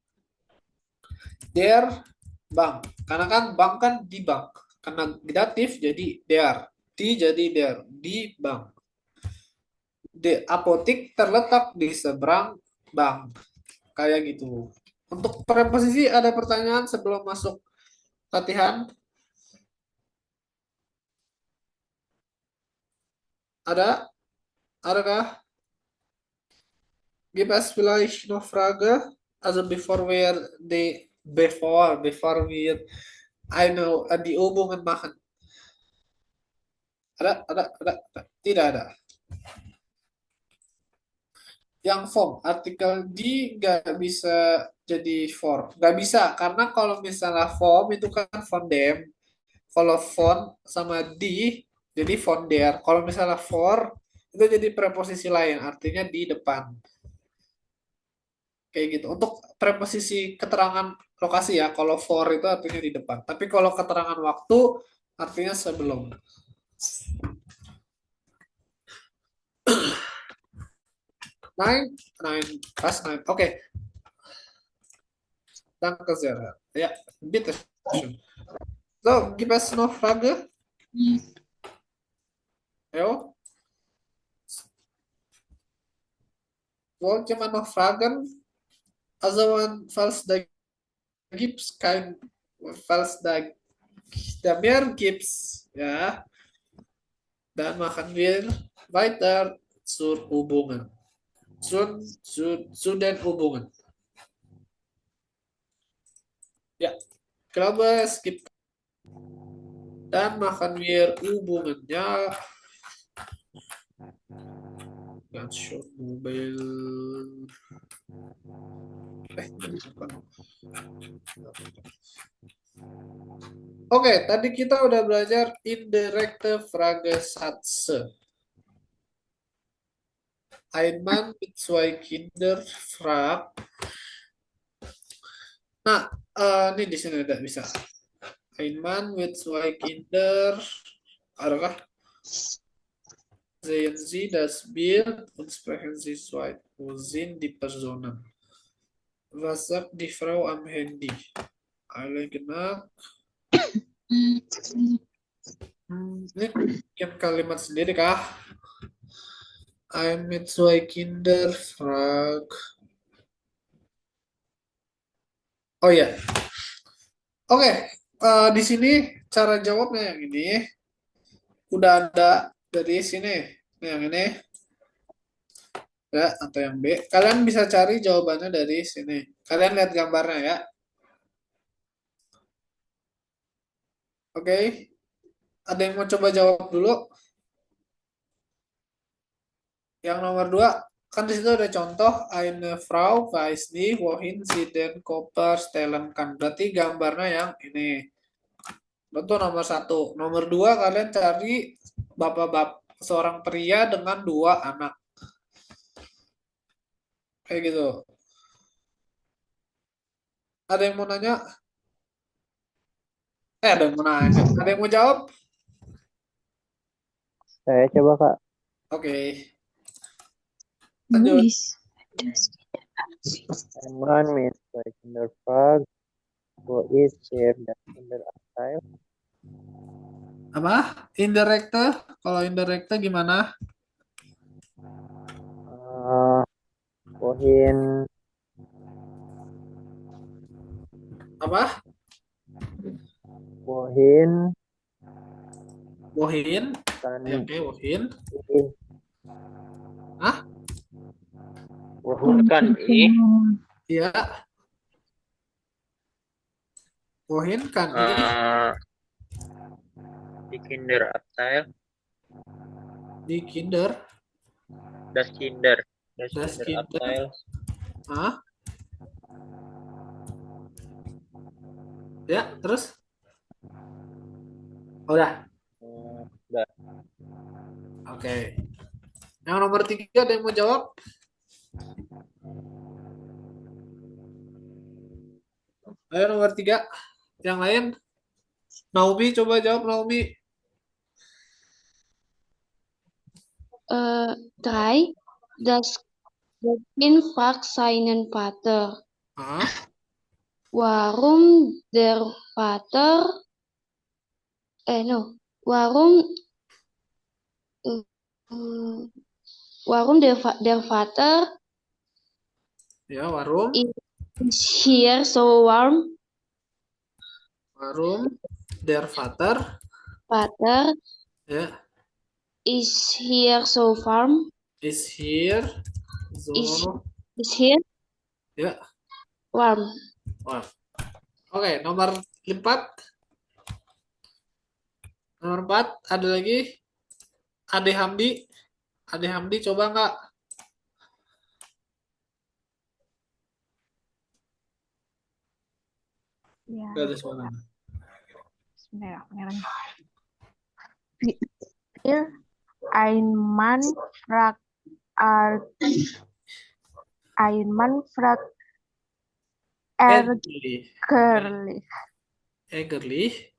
der Bank. Karena kan bank kan di bank. Karena datif jadi der. Di jadi der. Di bank. Apotik terletak di seberang bank. Kayak gitu. Untuk preposisi ada pertanyaan sebelum masuk latihan? Ada? Adakah? Gibt es vielleicht noch Frage? Also bevor wir die Übungen machen. Ada. Tidak ada. Yang form, artikel di nggak bisa jadi for. Nggak bisa, karena kalau misalnya form itu kan fondem. Kalau font sama di, jadi fonder. Kalau misalnya for, itu jadi preposisi lain, artinya di depan. Kayak gitu. Untuk preposisi keterangan lokasi ya, kalau for itu artinya di depan. Tapi kalau keterangan waktu, artinya sebelum. Pas nine. Oke. Danke sehr. Ja, bitte schön. So, gibt es noch Frage? Jo. Wollt jemand noch fragen? Also, falls da Gibbs kein falls der Meer Gibbs, ya. Dan machen wir weiter zur Übungen. Zu den Übungen. Ja, ich glaube, es gibt. Dann machen wir Übungen. Ja, ganz schön mobil. Oke, tadi kita udah belajar indirekte Fragesatz. Ein Mann mit zwei Kindern fragt. Nah, ini di sini tidak bisa. Ein Mann mit zwei Kindern. Adakah? Sehen Sie das Bild und sprechen Sie zwei. Wo sind die Personen? Was sagt die Frau am Handy? Alle genannt. Ini bikin kalimat sendiri kah? Ein mit zwei Kinder frag. Oh ya, oke. Di sini cara jawabnya yang ini udah ada dari sini. Yang ini ya atau yang B. Kalian bisa cari jawabannya dari sini. Kalian lihat gambarnya ya. Oke. Ada yang mau coba jawab dulu? Yang nomor 2, kan di situ ada contoh eine Frau weiß nicht wohin sie den Koffer stellen kann. Berarti gambarnya yang ini. Itu nomor 1. Nomor 2, kalian cari bapak-bapak seorang pria dengan 2 anak. Kayak gitu. Ada yang mau nanya? Ada yang mau nanya. Ada yang mau jawab? Saya coba Kak. Oke. Lanjut. Nulis. Ein Mann mit zwei Kindern fragt, wo ist der Kinderabteil? Apa? Indirekte? Kalau indirekte gimana? Wohin Apa? wohin Wohin? kan Ya, oke, wohin. ih Hah? wohin kan ih Iya. Wohin kan ih? di Kinderabteil Di kinder. das Kinder das Das Kinderabteil Hah? Ya, terus? Udah. udah. Oke. Yang nomor 3 ada yang mau jawab? Ayo nomor 3. Yang lain? Naomi, coba jawab Naomi. 3. Das Kind fragt seinen Vater, Hah? warum der Vater, warum, warum der Vater Ya, warum? is here so warm? Warum? Der Vater. Vater Ya, is here so warm? is here. So. Is here Ya. warm? Wah. Oke, nomor 4. Nomor 4 ada lagi. Ade Hamdi. Ade Hamdi coba nggak? Ya. Nggak ada suara. Bismillahirrahmanirrahim. Will ein Mann fragt Egerlich. ärgerlich,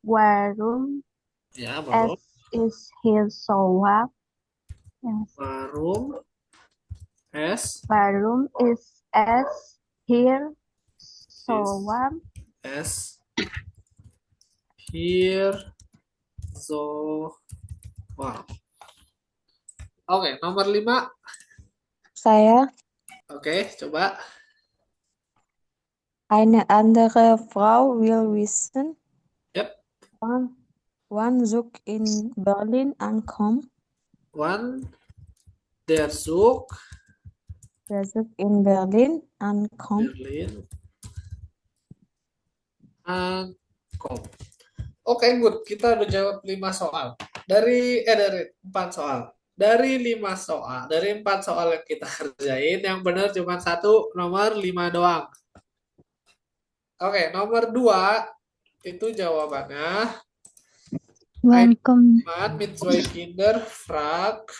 Warum? warum Ya, warum? is he so warm? Yes. Warum Warum is here so Is- warm? es here so wow. Oke, nomor 5. Saya Oke, coba. Eine andere Frau will wissen, Yep. wann Zug in Berlin ankommt. Wann der Zug Der Zug in Berlin ankommt. Berlin ankommt. Oke, good. Kita udah jawab 5 soal. Dari 4 soal. Dari 5 soal, dari 4 soal yang kita kerjain, yang benar cuma satu, nomor 5 doang. Oke, nomor 2 itu jawabannya Wann kommt, Man mit zwei Kinder fragt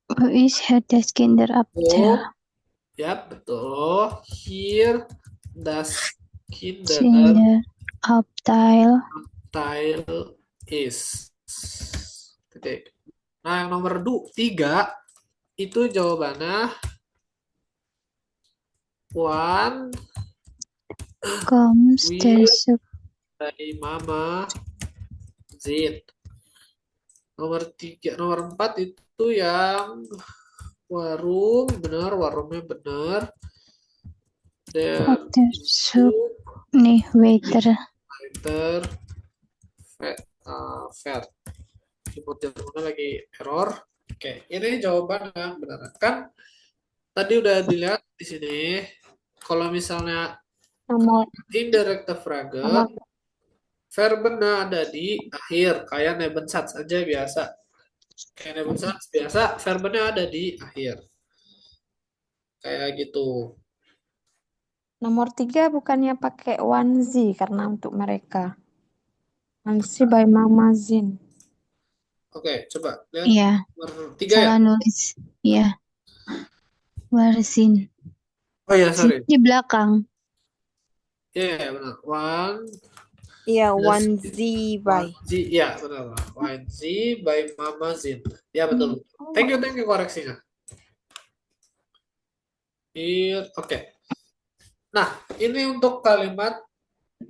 wo ist das Kinderabteil? ya betul. Hier das Kinderabteil Kinderabteil ist. Titik. Nah, yang nomor 3 itu jawabannya Wann kommt der wir Zug. dari Mama sind. Nomor 4 itu yang warung, benar, warungnya benar. Der Der Zug nicht weiter. Weiter fair. Keyboard Jermannya lagi error. Oke, ini jawaban yang benar. Kan tadi udah dilihat di sini. Kalau misalnya Nomor indirekte Frage, verbennya ada di akhir, kayak Nebensatz aja biasa. Kayak Nebensatz biasa, verbennya ada di akhir. Kayak gitu. nomor 3 bukannya pakai onesie karena untuk mereka. Onesie by Mama Zin. Oke, coba lihat Iya, nomor 3 ya. salah nulis. Iya, Warsin. Oh ya, sorry. Di belakang. Iya, benar. Iya, Yes. onesie by. Ya, benar. Onesie by Mama Zin. Ya, betul. Thank you koreksinya. Oke. Nah, ini untuk kalimat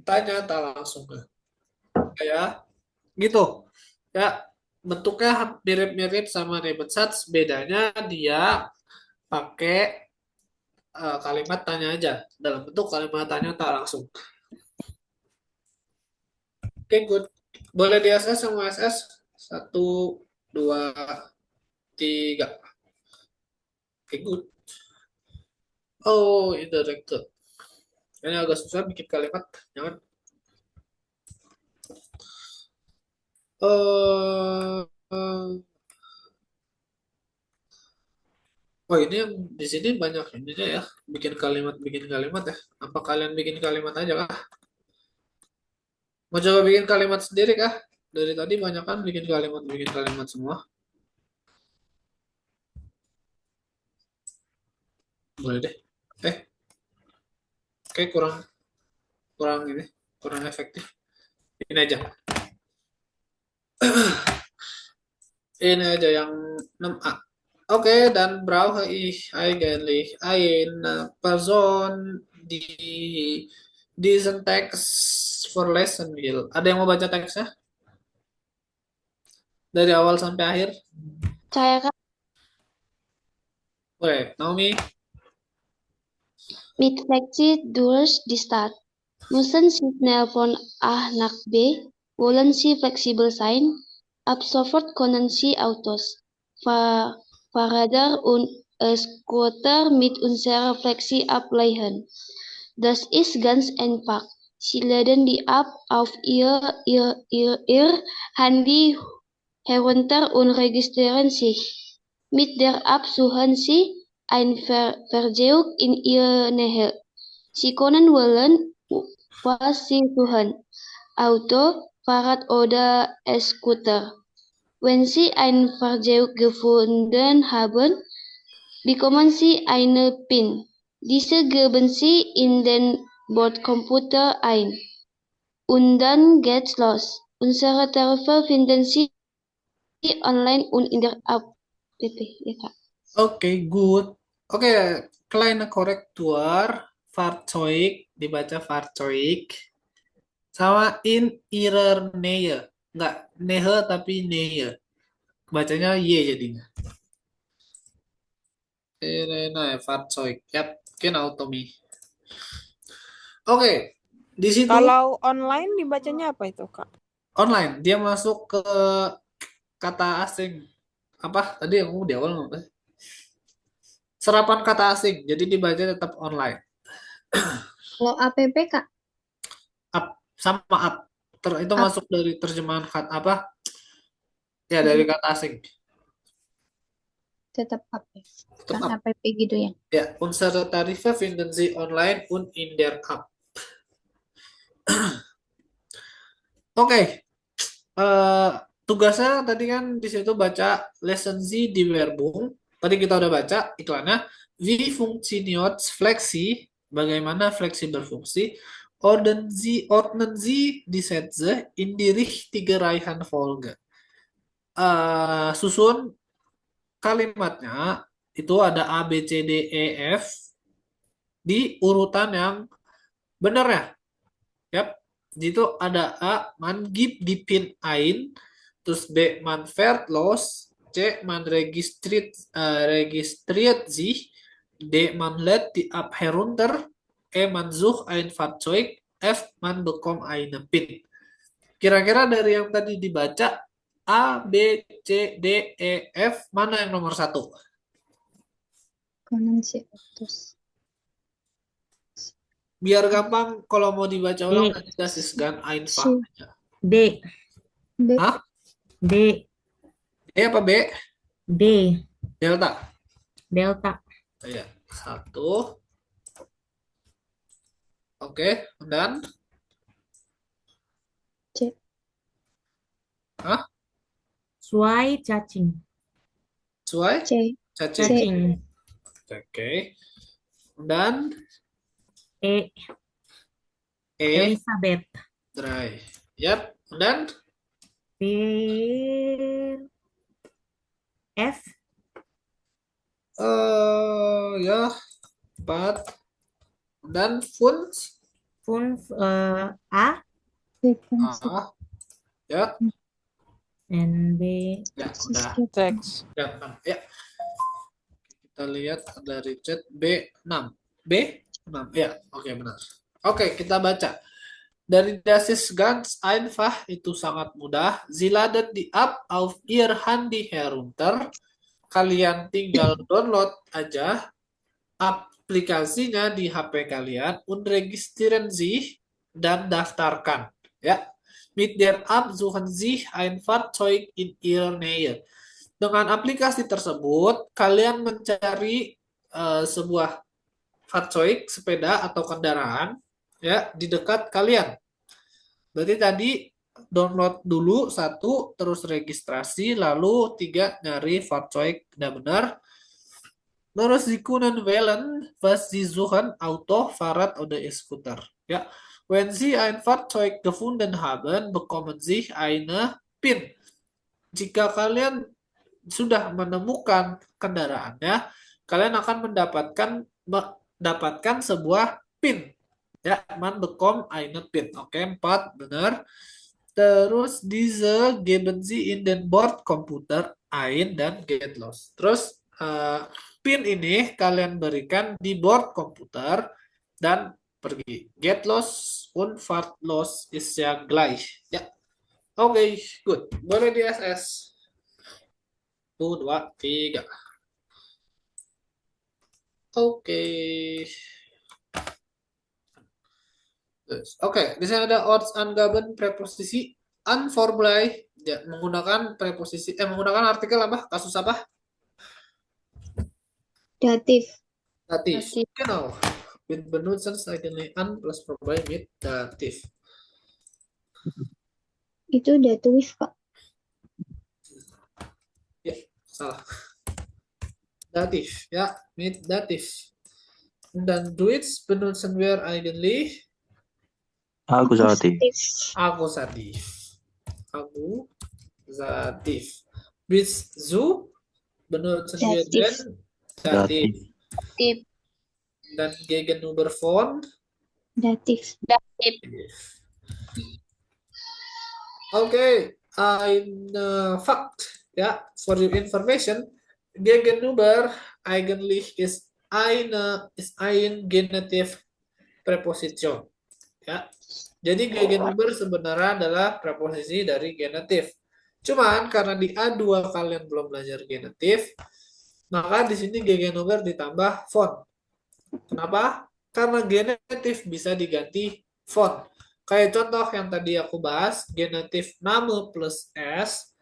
tanya tak langsung. Ya, gitu. Ya, bentuknya mirip-mirip sama Nebensatz, bedanya dia pakai kalimat tanya aja dalam bentuk kalimat tanya tak langsung. Oke, good. Boleh di SS sama SS? 1, 2, 3. Oke, good. Oh, indirected. Ini agak susah bikin kalimat. Jangan. Oh, ini yang di sini banyak ininya ya. Bikin kalimat ya. Apa kalian bikin kalimat aja kah? Mau coba bikin kalimat sendiri kah? Dari tadi banyak kan bikin kalimat semua. Boleh deh. Oke, kurang efektif. Ini aja. Ini aja yang 6A. Oke, dan brauche ich eigentlich eine Person, die diesen Text vorlesen will. Ada yang mau baca teksnya? Dari awal sampai akhir? Saya kan Boleh, Naomi? mit Flexi durch die Stadt. Müssen Sie schnell von A nach B? Wollen Sie flexibel sein? Ab sofort können Sie Autos, Fahrräder und Scooter mit unserer Flexi ableihen. Das ist ganz einfach. Sie laden die App auf Ihr Handy herunter und registrieren sich. Mit der App suchen Sie ein Fahrzeug in Ihrer Nähe. Sie können wählen, was Sie suchen. Auto, Fahrrad oder Scooter. Wenn Sie ein Fahrzeug gefunden haben, bekommen Sie eine PIN. Diese geben Sie in den Bordcomputer ein. Und dann geht's los. Unsere Tarife finden Sie online und in der App. Ya, Kak. Oke, good. Oke, kleine Korrektur. Fahrzeug dibaca Fahrzeug. Sama in ihrer Nähe. Enggak Nähe tapi Nähe. Bacanya Y jadinya. Nah, Fahrzeug. Yap, genau, Tommy. Oke, di situ Kalau online dibacanya apa itu, Kak? online dia masuk ke kata asing. Apa tadi yang di awal ngomong apa? Serapan kata asing, jadi dibaca tetap online. Kalau app, Kak, Up sama up. Itu app masuk dari terjemahan kata apa? Ya dari kata asing. tetap app ya. Tetap Kan up. app gitu ya. Ya, unsere Tarife finden Sie online und in der App. Oke, tugasnya tadi kan di situ baca lesson Sie die Werbung. Tadi kita udah baca iklannya. Wie funktioniert Flexi? Bagaimana Flexi berfungsi? Ordnen Sie die Sätze in die richtige Reihenfolge. Susun kalimatnya itu ada A, B, C, D, E, F di urutan yang benar ya. Yap. Di situ ada A, man gibt die PIN ein, terus B, man fährt los, C, man registriert sich, D, man lädt die App herunter, E, man sucht ein Fahrzeug, F, man bekommt eine PIN. Kira-kira dari yang tadi dibaca, A, B, C, D, E, F, mana yang nomor satu? Kanan sih terus. Biar gampang, kalau mau dibaca ulang, D. das ist ganz einfach. Si D. B. Hah? D. E apa B? D. Delta. Delta. Ya, satu. Oke, dan C. Hah? Suai cacing. Sesuai? C. Cacing. Cacing. Oke. Dan E. E, Elizabeth. dry. Yap. Dan P. F. ya, 4. Dan Funs. Fun. A. Frequency. Ya, And B. ya udah. Teks. Ya, 6. Ya. Kita lihat dari chat B6. B6. Ya, oke benar. Oke, kita baca. Dari Das ist ganz einfach, itu sangat mudah. Sie laden die App auf Ihr Handy herunter. Kalian tinggal download aja aplikasinya di HP kalian und registrieren sich dan daftarkan. Ya. Mit der App suchen Sie ein Fahrzeug in Ihrer Nähe. Dengan aplikasi tersebut, kalian mencari sebuah Fahrzeug, sepeda atau kendaraan ya di dekat kalian. Berarti tadi download dulu 1, terus registrasi, lalu 3 nyari Fahrzeug benar-benar. Terus Sie können wählen, was Sie suchen, Auto, Fahrrad oder E-Scooter. Ja. Wenn Sie ein Fahrzeug gefunden haben, bekommen Sie eine PIN. Jika kalian sudah menemukan kendaraannya, kalian akan mendapatkan sebuah PIN. Ya, man bekommt eine PIN. Oke, 4 benar. Terus diese geben Sie in den Bordcomputer ein dan get lost. Terus PIN ini kalian berikan di board komputer dan pergi. Get lost und fahrt los ist ja gleich. Ya. Oke, good. Boleh di SS. 1, 2, 3. Oke. Oke, di sini ada Ortsangaben preposisi unvorbei, ya, menggunakan menggunakan artikel apa? Kasus apa? Datif. Dativ. Dativ. Genau. Mit benutzen eigentlich an plus vorbei mit Dativ. Itu datif, Pak. Ya, salah. Dativ, ya, mit Dativ. Dan Deutsch benutzen wir eigentlich Akusatif. Akusativ. Akusativ. Bis zu benutzen wir Dativ. den Dativ. Datif. Dan gegenüber von Datif. Datif. Okay, ein Fakt, ja, for your information, gegenüber eigentlich ist ein Genitiv preposition. Ya. Jadi Gegenüber sebenarnya adalah preposisi dari genitif. Cuman karena di A2 kalian belum belajar genitif, maka di sini Gegenüber ditambah font. Kenapa? Karena genitif bisa diganti font. Kayak contoh yang tadi aku bahas, genitif nama plus S,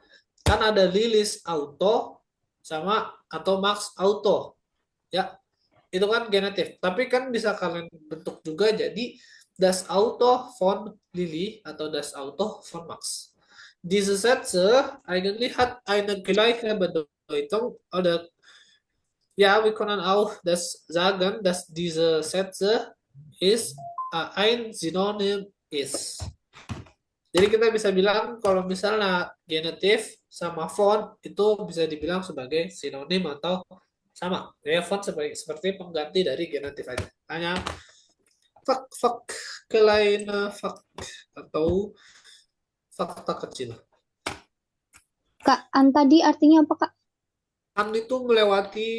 kan ada Lilis Auto sama atau Max Auto. Ya, itu kan genitif. Tapi kan bisa kalian bentuk juga jadi Das Auto von Lilly atau Das Auto von Max. Diese Sätze eigentlich hat eine gleiche Bedeutung oder ja, wir können auch das sagen, dass diese Sätze ist ein Synonym ist. Jadi kita bisa bilang kalau misalnya genitif sama font itu bisa dibilang sebagai sinonim atau sama. Ya, font seperti pengganti dari genitif aja. Hanya fak kleine fak atau fakta kecil. Kak, an tadi artinya apa, Kak? An itu melewati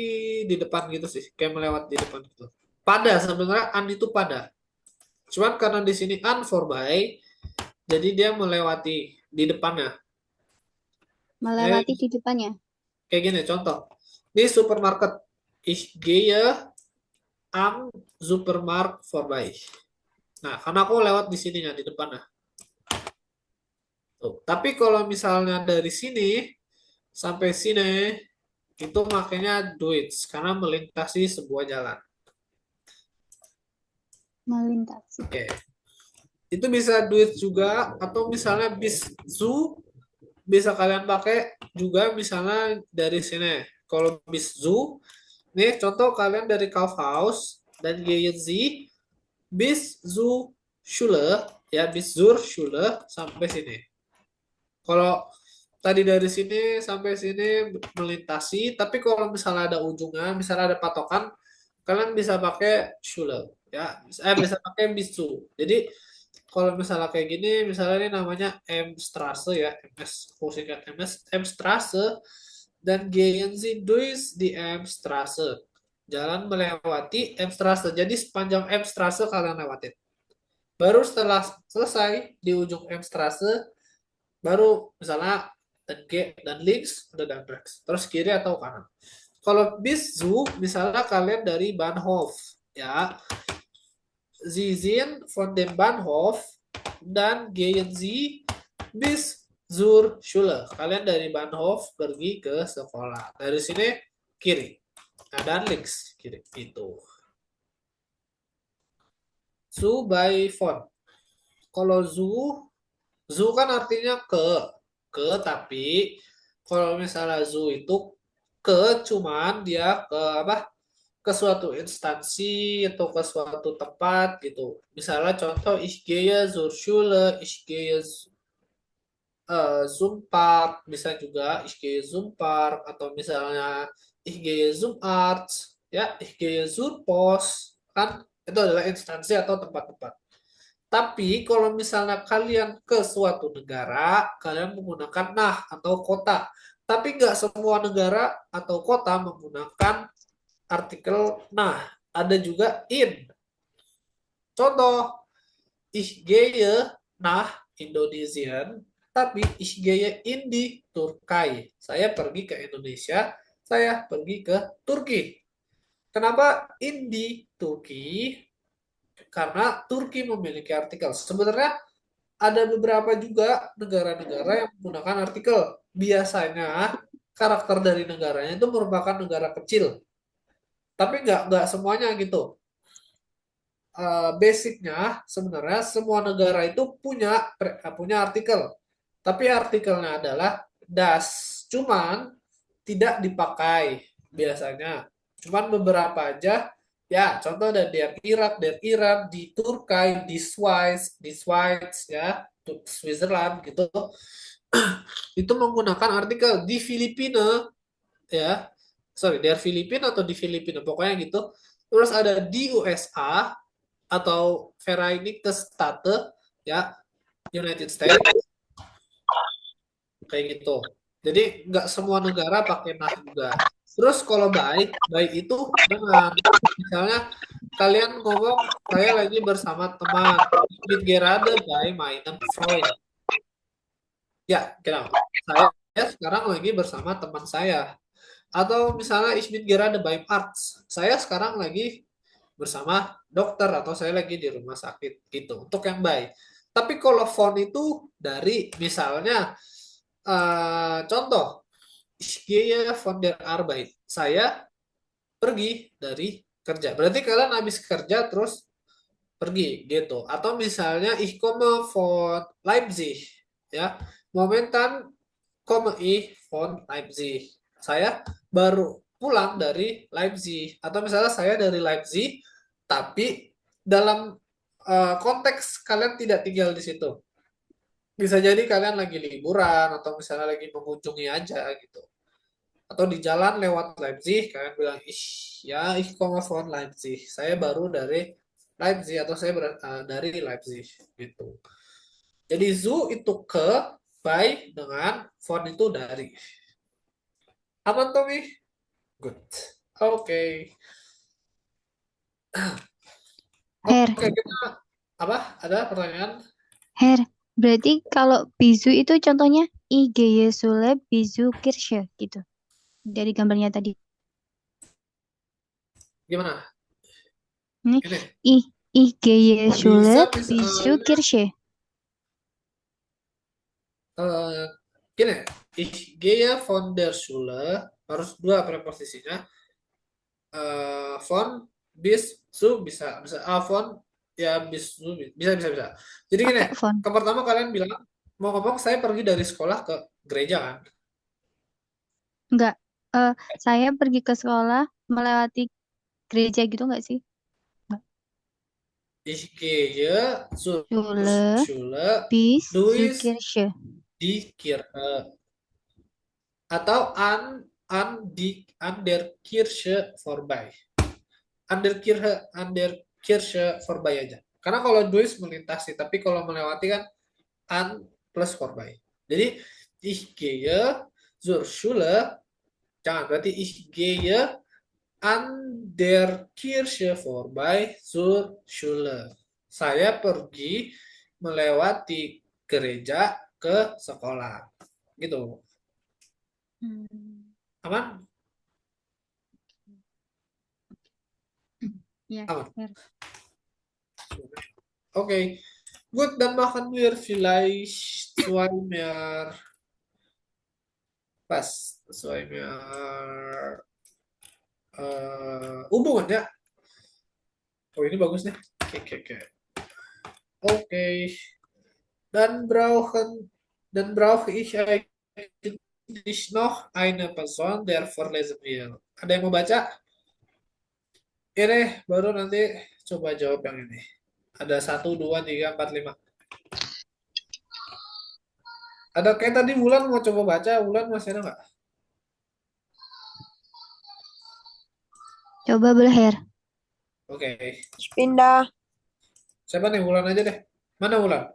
di depan gitu sih, kayak melewat di depan gitu. Pada sebenarnya an itu pada. Cuman karena di sini an voorbij, jadi dia melewati di depannya. Melewati di depannya. Kayak gini contoh. Di supermarket, ich gehe am Supermarkt vorbei. Nah, karena aku lewat di sininya di depannya. Tuh. Tapi kalau misalnya dari sini sampai sini itu makanya Deutsch karena melintasi sebuah jalan. Melintasi. Oke. Itu bisa Deutsch juga atau misalnya bis zu bisa kalian pakai juga misalnya dari sini. Kalau bis zu, nih contoh kalian dari Kaufhaus dan gehen Sie bis zu Schule, ya bis zur Schule sampai sini. Kalau tadi dari sini sampai sini melintasi, tapi kalau misalnya ada ujungnya, misalnya ada patokan, kalian bisa pakai Schule, ya, bisa pakai bis zu. Jadi kalau misalnya kayak gini, misalnya ini namanya M-Straße ya, MS, aku singkat MS, M-Straße, dan gehen Sie durch die M-Straße. Jalan melewati M-Straße. Jadi sepanjang M-Straße kalian lewatin. Baru setelah selesai di ujung M-Straße, baru misalnya dan G dan links, udah dan rechts. Terus kiri atau kanan. Kalau bis zu, misalnya kalian dari Bahnhof, ya, Sie sind von dem Bahnhof dan gehen Sie bis zur Schule. Kalian dari Bahnhof pergi ke sekolah. Dari sini kiri. Nah, dan links kiri itu. Zu by font. Kalau zu kan artinya ke tapi kalau misalnya zu itu ke cuman dia ke apa? Ke suatu instansi atau ke suatu tempat gitu. Misalnya contoh ich gehe zur Schule, ich gehe zum Park, bisa juga ich gehe zum Park atau misalnya ich gehe zum Arzt, ya ich gehe zur Post, kan itu adalah instansi atau tempat-tempat. Tapi kalau misalnya kalian ke suatu negara, kalian menggunakan nah atau kota. Tapi nggak semua negara atau kota menggunakan artikel nah, ada juga in. Contoh, ich gehe nach Indonesien, tapi ich gehe in die Türkei. Saya pergi ke Indonesia, saya pergi ke Turki. Kenapa in die Turki? Karena Turki memiliki artikel. Sebenarnya ada beberapa juga negara-negara yang menggunakan artikel. Biasanya karakter dari negaranya itu merupakan negara kecil. Tapi nggak semuanya gitu. Basicnya sebenarnya semua negara itu punya artikel. Tapi artikelnya adalah das. Cuman tidak dipakai biasanya. Cuman beberapa aja. Ya, contoh ada der Irak, der Iran, di Turki, di Swiss, ya, Switzerland gitu. Itu menggunakan artikel di Filipina, ya. Sorry, dari Filipina atau di Filipina, pokoknya gitu. Terus ada di USA atau Vereinigte Staaten, ya, United States, kayak gitu. Jadi nggak semua negara pakai nah juga. Terus kalau baik itu dengan misalnya kalian ngomong saya lagi bersama teman. Ich bin gerade bei meinem Freund. Ya, kenapa? Saya sekarang lagi bersama teman saya. Atau misalnya ich bin gerade beim Arzt. Saya sekarang lagi bersama dokter atau saya lagi di rumah sakit gitu. Untuk yang baik. Tapi kalau font itu dari misalnya contoh ich gehe von der Arbeit. Saya pergi dari kerja. Berarti kalian habis kerja terus pergi gitu. Atau misalnya ich komme von Leipzig ya. Momentan komme ich von Leipzig. Saya baru pulang dari Leipzig atau misalnya saya dari Leipzig tapi dalam konteks kalian tidak tinggal di situ. Bisa jadi kalian lagi liburan atau misalnya lagi mengunjungi aja gitu. Atau di jalan lewat Leipzig kalian bilang ich komme von Leipzig. Saya baru dari Leipzig atau saya dari Leipzig gitu. Jadi zu itu ke, by dengan von itu dari. Aman Tommy? Good. Oke. Her, Oke, kita apa? Ada pertanyaan? Her. Berarti kalau bizu itu contohnya ich gehe Schule bizu Kirche gitu. Dari gambarnya tadi. Gimana? Ini Ini ich gehe Schule bisa bizu Kirche. gini, ich gehe von der Schule harus dua preposisinya. Von bis zu bisa von ya bis zu bisa. Jadi gini, Pakai font. ke pertama kalian bilang mau ngomong saya pergi dari sekolah ke gereja kan? Enggak. Saya pergi ke sekolah melewati gereja gitu enggak sih? Ich gehe zur Schule Schule bis zu durch Kirche. die Kirche atau an der Kirche vorbei. An der Kirche vorbei aja. Karena kalau durch melintasi, tapi kalau melewati kan an plus vorbei. Jadi ich gehe zur Schule, jangan berarti ich gehe an der Kirche vorbei zur Schule. Saya pergi melewati gereja ke sekolah. Gitu. Aman? Ya. Aman. Okay. Gut, dann machen wir vielleicht zwei mehr. Was? Zwei mehr hubungan ya. Oh, ini bagus nih. Oke. Oke. Dann brauche ich eigentlich noch eine Person, der vorlesen will. Ada yang mau baca? Ini baru nanti coba jawab yang ini. Ada 1, 2, 3, 4, 5. Ada kayak tadi Wulan mau coba baca. Wulan masih ada nggak? Coba boleh, Her. Oke. Ich pindah. Siapa nih? Wulan aja deh. Mana Wulan?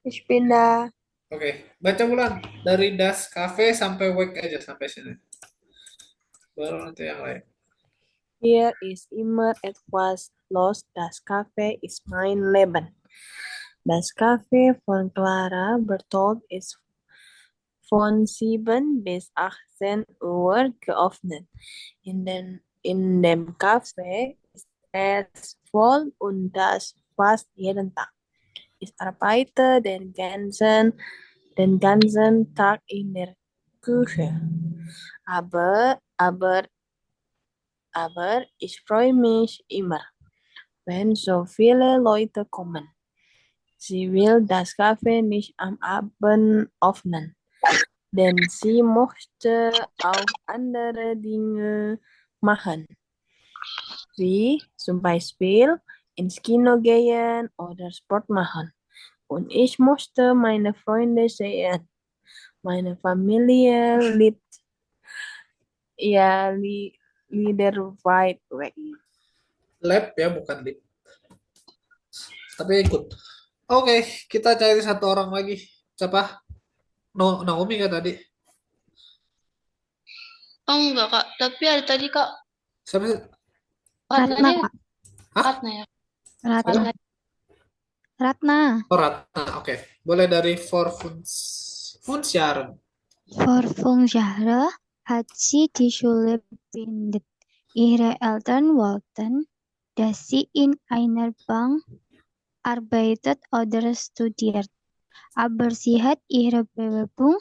Ich pindah. Oke. Baca Wulan. Dari Das Cafe sampai Wake aja sampai sini. Baru nanti yang lain. Hier ist immer etwas los. Das Café ist mein Leben. Das Café von Clara Bertold ist von 7 bis 18 Uhr geöffnet. In dem Café ist es voll und das fast jeden Tag. Ich arbeite den ganzen Tag in der Küche. Aber ich freue mich immer, wenn so viele Leute kommen. Sie will das Café nicht am Abend öffnen, denn sie möchte auch andere Dinge machen, wie zum Beispiel ins Kino gehen oder Sport machen. Und ich möchte meine Freunde sehen. Meine Familie liebt ja Lieder weit weg. Lab ya, bukan lip. Tapi ikut. Oke, kita cari satu orang lagi. Siapa? Naomi kan tadi? Oh enggak Kak, tapi ada tadi Kak, Siapa sih? Ratna, Ratnanya Kak. Hah? Ratna ya. Ratna. Ratna. Ratna. Oh, Ratna. Oke. Boleh dari for Funsyaren. Vervolgens had sie die Schule beendet. Ihre Eltern wollten, dass sie in einer Bank arbeitet oder studiert. Aber sie hat ihre Bewerbung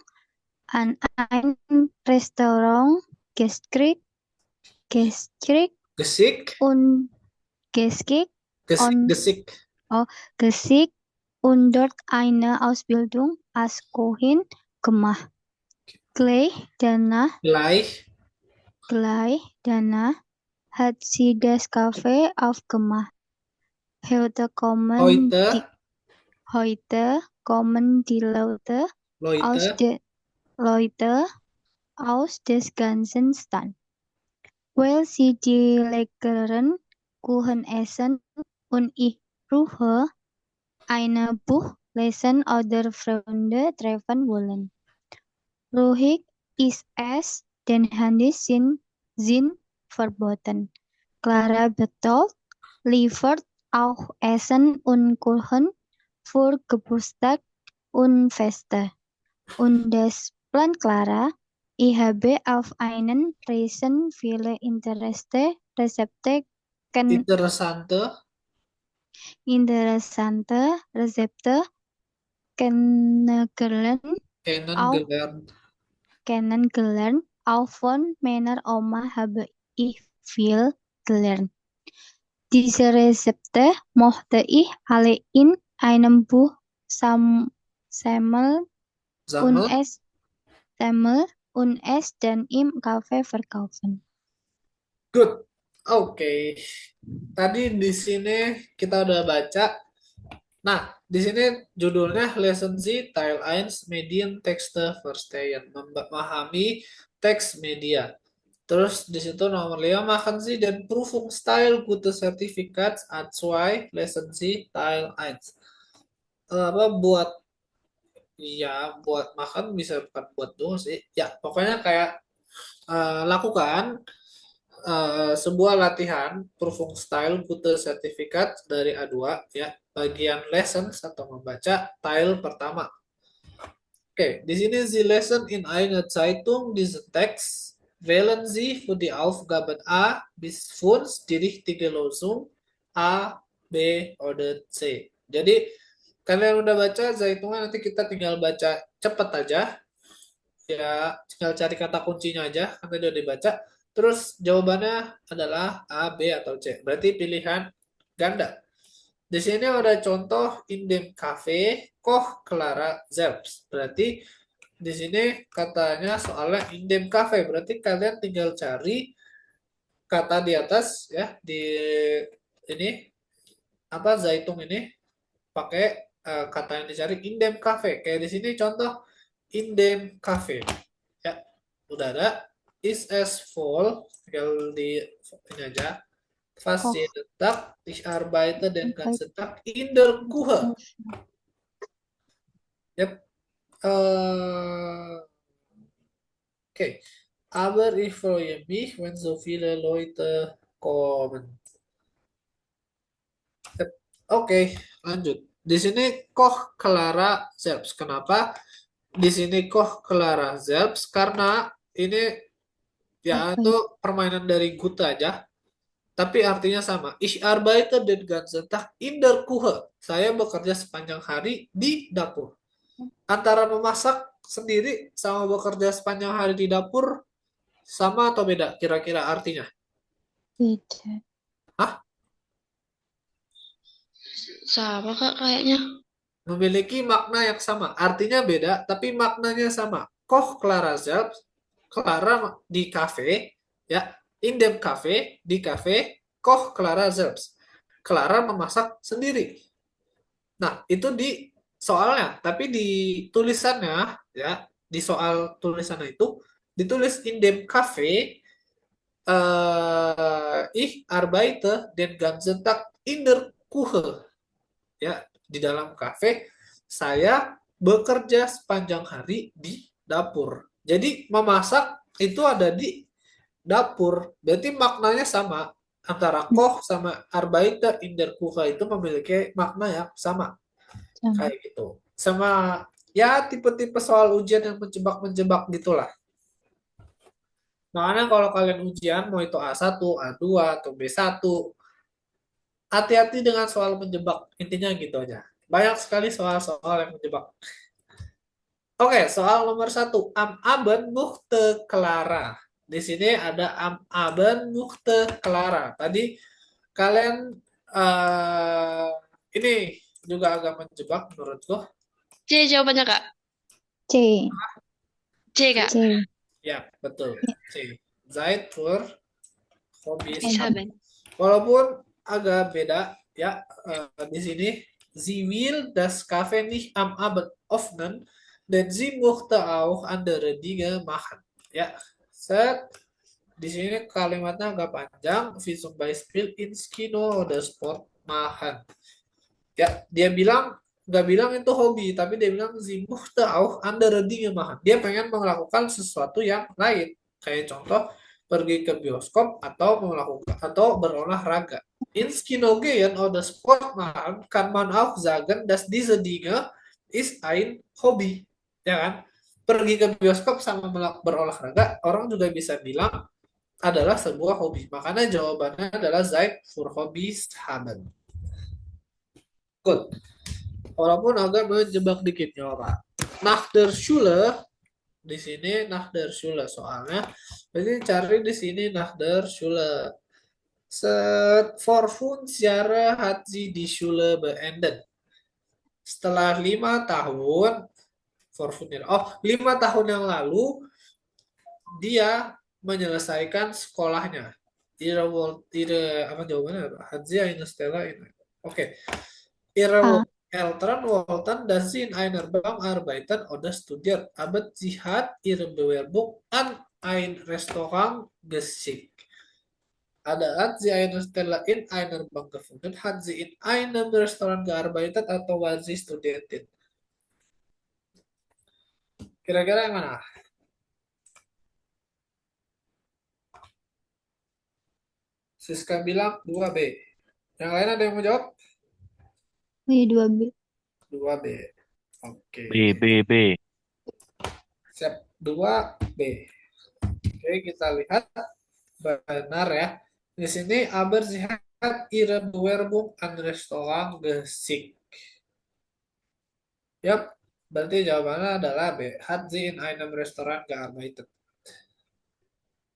an ein Restaurant geschickt Gesik. und Gesik. geschickt und dort eine Ausbildung als Köchin gemacht. Gleich danach hat sie das Café aufgemacht. Heute kommen die Leute aus des ganzen Stand, weil sie die leckeren Kuchen essen und ich brauche ein Buch lesen oder Freunde treffen wollen. Ruhig ist es, denn Handys sind verboten. Clara Bertolt liefert auch Essen und Kuchen für Geburtstag und Feste. Und das Plan Clara, ich habe auf einen Reisen viele Rezepte interessante Rezepte kennengelernt. Auch von meiner Oma habe ich viel gelernt. Diese Rezepte mochte ich alle in einem Buch sammeln und es dann im Café verkaufen. Good. Oke. Tadi di sini kita udah baca. Nah, di sini judulnya Lesson Z Teil 1 Medien Texte Verstehen. Memahami teks media. Terus di situ nomor 5 machen Sie den Prüfungsteil gute Zertifikat A2 Lesson Z Teil 1. Apa buat makan bisa bukan buat doang sih. Ya, pokoknya kayak lakukan sebuah latihan Prüfungsteil gute Sertifikat dari A2 ya, bagian lessons atau membaca tile pertama. Oke, di sini Sie lesen in einer Zeitung diesen Text. Wählen Sie für die Aufgaben A bis 5 die richtige Lösung A, B, oder C. Jadi kalian udah baca Zaitungnya, nanti kita tinggal baca cepet aja. Ya, tinggal cari kata kuncinya aja, nanti udah dibaca. Terus jawabannya adalah A, B, atau C. Berarti pilihan ganda. Di sini ada contoh in dem Cafe Koch Clara selbst. Berarti di sini katanya soalnya in dem Cafe. Berarti kalian tinggal cari kata di atas ya, di ini apa Zaitung ini pakai kata yang dicari in dem Cafe. Kayak di sini contoh in dem Cafe. Ya, udah ada. Is as voll, tinggal di ini aja. Fast jeden Tag, ich arbeite den ganzen Tag in der Küche. Yep. Okay. Aber ich freue mich, wenn so viele Leute kommen. Yep. Oke, lanjut. Di sini Koch Clara selbst. Kenapa? Di sini Koch Clara selbst karena ini ya itu permainan dari Gute aja. Tapi artinya sama. Ich arbeite den ganzen Tag in der Küche. Saya bekerja sepanjang hari di dapur. Antara memasak sendiri sama bekerja sepanjang hari di dapur sama atau beda kira-kira artinya? Beda. Hah? Sama Kak kayaknya. Memiliki makna yang sama. Artinya beda, tapi maknanya sama. Koch Clara selbst. Clara di cafe. Ya. In dem Cafe, di cafe, Koch Clara selbst. Clara memasak sendiri. Nah, itu di soalnya, tapi di tulisannya, ya, di soal tulisannya itu, ditulis in dem Cafe, ich arbeite den ganzen Tag in der Küche. Ya, di dalam kafe, saya bekerja sepanjang hari di dapur. Jadi, memasak itu ada di dapur. Berarti maknanya sama. Antara koch sama Arbeiter in der Küche itu memiliki makna yang sama. Sama. Kayak gitu. Sama ya tipe-tipe soal ujian yang menjebak-menjebak gitulah. Makanya kalau kalian ujian mau itu A1, A2, atau B1, hati-hati dengan soal menjebak. Intinya gitu aja. Banyak sekali soal-soal yang menjebak. Oke, soal nomor 1. Am Abend möchte Clara. Di sini ada Am Abend möchte Clara. Tadi kalian ini juga agak menjebak menurutku. C jawabannya Kak. C. C Kak. C. Ya, betul. C. Zeit für Hobbys. Bisa Ben. Walaupun agak beda ya di sini. Sie will das Café nicht am Abend öffnen, denn sie möchte auch andere Dinge machen. Ya, set. Di sini kalimatnya agak panjang. Wie zum Beispiel ins Kino oder Sport machen. Ya, dia nggak bilang itu hobi, tapi dia bilang sie möchte auch andere Dinge machen. Dia pengen melakukan sesuatu yang lain. Kayak contoh pergi ke bioskop atau berolahraga. Ins Kino gehen oder Sport machen kann man auch sagen, dass diese Dinge ist ein Hobby. Ya kan? Pergi ke bioskop sama berolahraga, orang juga bisa bilang adalah sebuah hobi. Makanya jawabannya adalah Zeit für Hobbys haben. Good. Walaupun agak menjebak dikit Pak. Nach der Schule di sini nach der Schule soalnya. Jadi cari di sini nach der Schule. Vor 5 Jahre hat sie die Schule beendet. Setelah 5 tahun, 5 tahun yang lalu dia menyelesaikan sekolahnya. Apa jawabannya? Hat sie eine Stelle in. Oke. Ihre Eltern wollten, dass sie in einer Bank arbeiten oder studiert, aber sie hat ihre Bewerbung an ein Restaurant geschickt. Hat sie eine Stelle in einer Bank gefunden? Hat sie in einem Restaurant gearbeitet atau war sie Studentin? Kira-kira yang mana? Siska bilang 2B. Yang lain ada yang mau jawab? Iya, 2B. 2B. Oke. B. Siap. 2B. Oke, kita lihat. Benar ya. Di sini aber sie hat ihre Bewerbung an Restaurant geschickt. Yap, berarti jawabannya adalah B. Hat sie in einem Restaurant gearbeitet.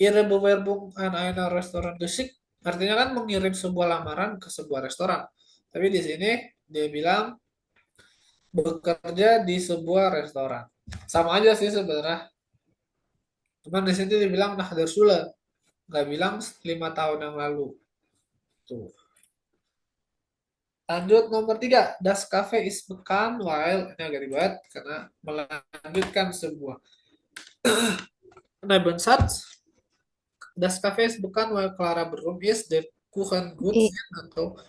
Ihre Bewerbung an einem Restaurant geschickt artinya kan mengirim sebuah lamaran ke sebuah restoran. Tapi di sini dia bilang bekerja di sebuah restoran. Sama aja sih sebenarnya. Cuman di sini dibilang nach der Schule. Nggak bilang 5 tahun yang lalu. Tuh. Lanjut nomor 3. Das Cafe is bekannt while. Ini agak ribet karena melanjutkan sebuah Nebensatz. Das Cafe is bekannt while Clara berrum is der Kuchen gut atau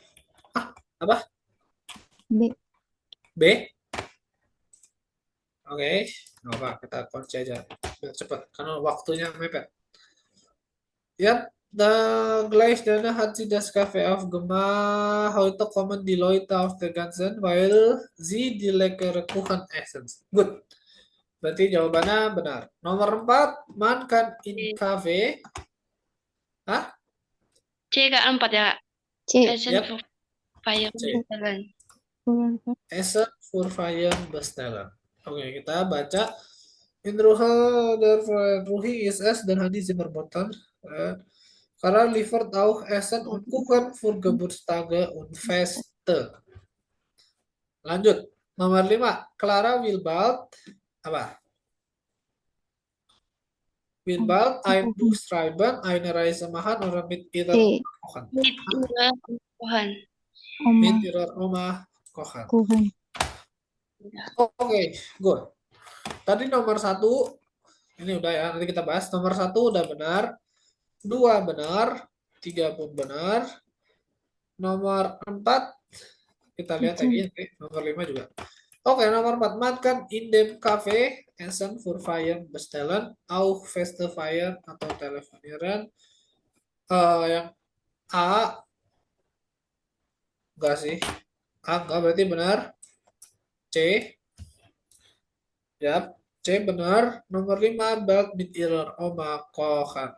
apa? B. B. Oke, nggak apa, kita kunci aja biar cepat karena waktunya mepet. Ya, gleich danach hat sie das Café aufgemacht. Heute kommen die Leute auf der ganzen, weil sie die leckere Kuchen essen. Good. Berarti jawabannya benar. Nomor 4, man kan in cafe. Hah? C Kak 4 ya Kak. C. Essen Yap. für Feiern C. bestellen. Essen für Feiern bestellen. Oke, kita baca. In Ruhe der Ruhi ist es dan Hadi Zimmerbotten. Karena liefert auch Essen und Kuchen für Geburtstage und Feste. Lanjut. Nomor 5. Clara will bald apa? Will bald ein Buch schreiben, eine Reise machen oder mit ihrer kochen? Mit ihrer Kuchen. Mit ihrer Oma kochen. Kuchen. Oke, good. Tadi nomor 1 ini udah ya, nanti kita bahas. Nomor 1 udah benar, 2 benar, 3 pun benar. Nomor 4 kita lihat lagi, nomor 5 juga. Oke, nomor 4. Man kan in dem Café Essen für Feiern bestellen, auch Feste Feiern atau telefonieren. Yang A, enggak sih. A, enggak berarti benar. C, ya. C benar. Nomor 5, belt mit ihrer Oma kochen.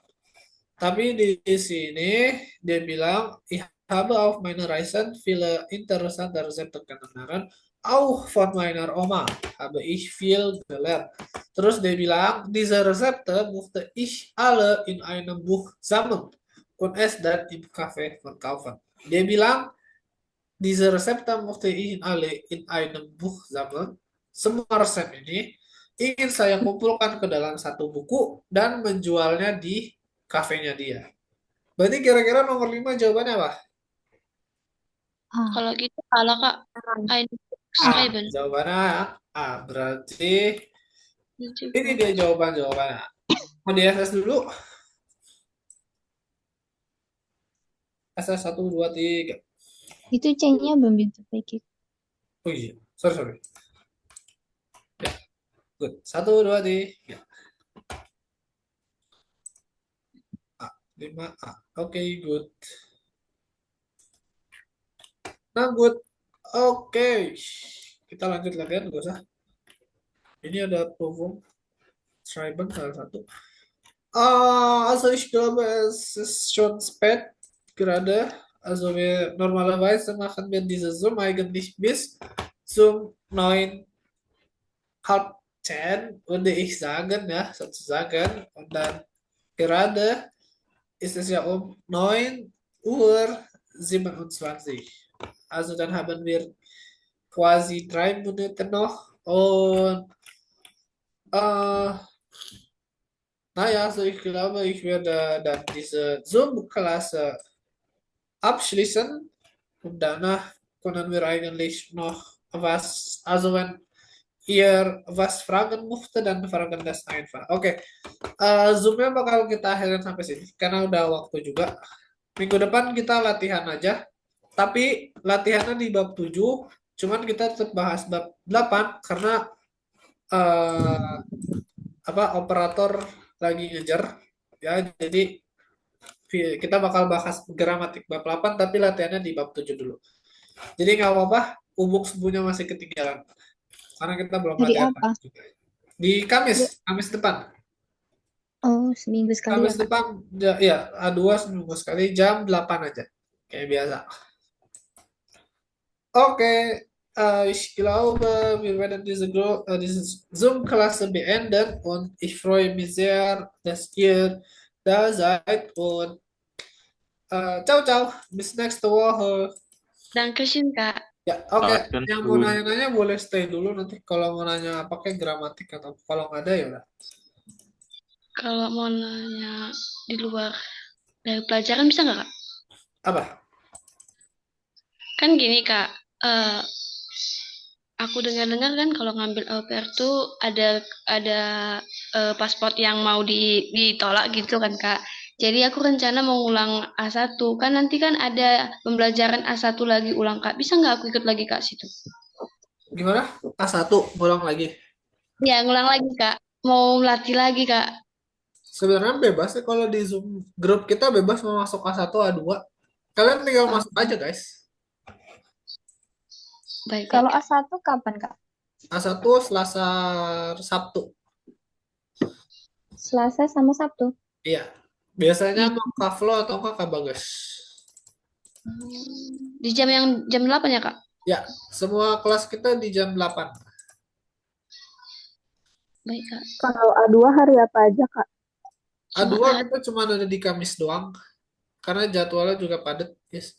Tapi di sini dia bilang, ich habe auf meiner Reisen viele interessante Rezepte kennengelernt. Auch von meiner Oma habe ich viel gelernt. Terus dia bilang, diese Rezepte musste ich alle in einem Buch sammeln und es dann im Café verkaufen. Dia bilang, diese Rezepte musste ich alle in einem Buch sammeln. Semua resep ini ingin saya kumpulkan ke dalam satu buku dan menjualnya di kafenya dia. Berarti kira-kira nomor 5 jawabannya apa? Ah, Kalau gitu kalau Kak, ein A. schreiben. Jawabannya A. Berarti ini dia jawabannya. Mau di SS dulu. SS 1, 2, 3. itu C-nya belum diperbaiki. Oh iya, sorry. Ya, good. 1, 2, 3. A. 5A. Oke, good. Nah, good. Oke. Kita lanjut latihan, gak usah. Ini ada Provung Schreiben salah satu. Also ich glaube, es ist schon spät gerade. Also normalerweise machen wir diese Zoom eigentlich bis zum 9, halb 10, würde ich sagen, ja, sozusagen. Und dann gerade ist es ja um 9:27 Uhr. Also dann haben wir quasi 3 Minuten noch. Und äh, naja, also ich glaube, ich werde dann diese Zoom-Klasse abschließen und danach können wir eigentlich noch was, also wenn ihr was fragen möchtet, dann fragen das einfach. Oke, Zoom-nya bakal kita akhirin sampai sini karena udah waktu juga. Minggu depan kita latihan aja, tapi latihannya di bab 7, cuman kita tetap bahas bab 8 karena eh, operator lagi ngejar ya, jadi kita bakal bahas gramatik bab 8 tapi latihannya di bab 7 dulu. Jadi nggak apa-apa, umuk subuhnya masih ketinggalan karena kita belum Hari latihan apa? juga. Di Kamis depan. Oh, seminggu sekali Kamis ya, Kak? depan ya A2 seminggu sekali jam 8 aja. Kayak biasa. Oke, ich glaube, wir werden diese Zoom-Klasse beenden und ich freue mich sehr, dass ihr da seid und ciao ciao, bis nächste Woche. Dankeschön Kak. Ya, oke. Akan Yang mau nanya-nanya boleh stay dulu nanti kalau mau nanya pakai gramatik atau kalau nggak ada ya udah. Kalau mau nanya di luar dari pelajaran bisa nggak Kak? Apa? Kan gini Kak, aku dengar-dengar kan kalau ngambil au pair tuh ada paspor yang mau ditolak gitu kan Kak. Jadi aku rencana mau ulang A1. Kan nanti kan ada pembelajaran A1 lagi ulang Kak. Bisa nggak aku ikut lagi Kak situ? Gimana? A1 ulang lagi. Ya, ngulang lagi Kak. Mau latih lagi Kak. Sebenarnya bebas ya kalau di Zoom grup kita bebas mau masuk A1 A2. Kalian tinggal Oh, masuk aja guys. baik. Kalau A1 kapan, Kak? A1 Selasa Sabtu. Selasa sama Sabtu. Iya. Biasanya mau Kak Flo atau Kak Bagas. Di jam 8 ya Kak? Ya, semua kelas kita di jam 8. Baik Kak. Kalau A2 hari apa aja, Kak? A2 Jumat. kita cuma ada di Kamis doang. Karena jadwalnya juga padat, guys.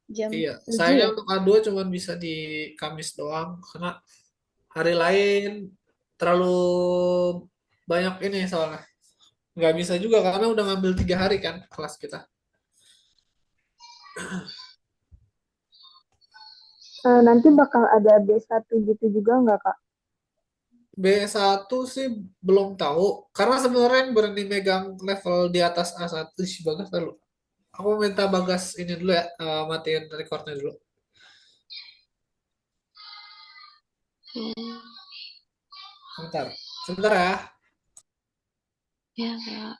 Jam Iya, 7 sayangnya ya? untuk A2 cuma bisa di Kamis doang karena hari lain terlalu banyak ini soalnya. Nggak bisa juga karena udah ngambil 3 hari kan kelas kita. Nanti bakal ada B1 gitu juga nggak, Kak? B1 sih belum tahu karena sebenarnya yang berani megang level di atas A1 sih bagus lu. Aku minta Bagas ini dulu ya, matiin recordnya dulu. Hmm, Sebentar, sebentar ya. ya, Kak.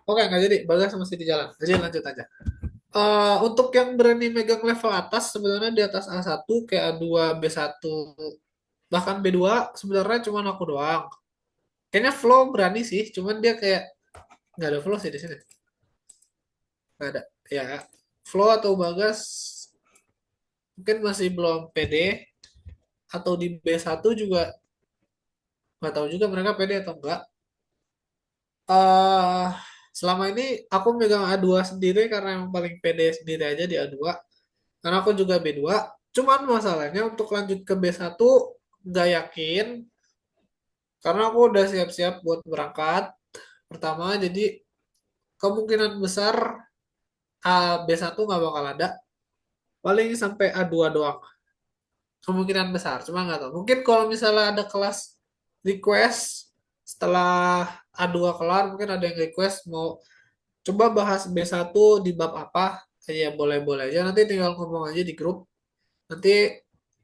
Oke, nggak jadi. Bagas masih di jalan. Jadi lanjut aja. Untuk yang berani megang level atas, sebenarnya di atas A1, kayak A2, B1, bahkan B2, sebenarnya cuma aku doang. Kayaknya Flow berani sih, cuman dia kayak nggak ada Flow sih di sini. Nggak ada. Ya, Flow atau Bagas mungkin masih belum pede, atau di B1 juga nggak tahu juga mereka pede atau enggak. eh Selama ini aku megang A2 sendiri karena yang paling pede sendiri aja di A2. Karena aku juga B2. Cuman masalahnya untuk lanjut ke B1 nggak yakin. Karena aku udah siap-siap buat berangkat. Pertama, jadi kemungkinan besar B1 nggak bakal ada. Paling sampai A2 doang. Kemungkinan besar. Cuma nggak tahu. Mungkin kalau misalnya ada kelas request setelah A2 kelar, mungkin ada yang request mau coba bahas B1 di bab apa. Ya boleh-boleh aja. Nanti tinggal ngomong aja di grup. Nanti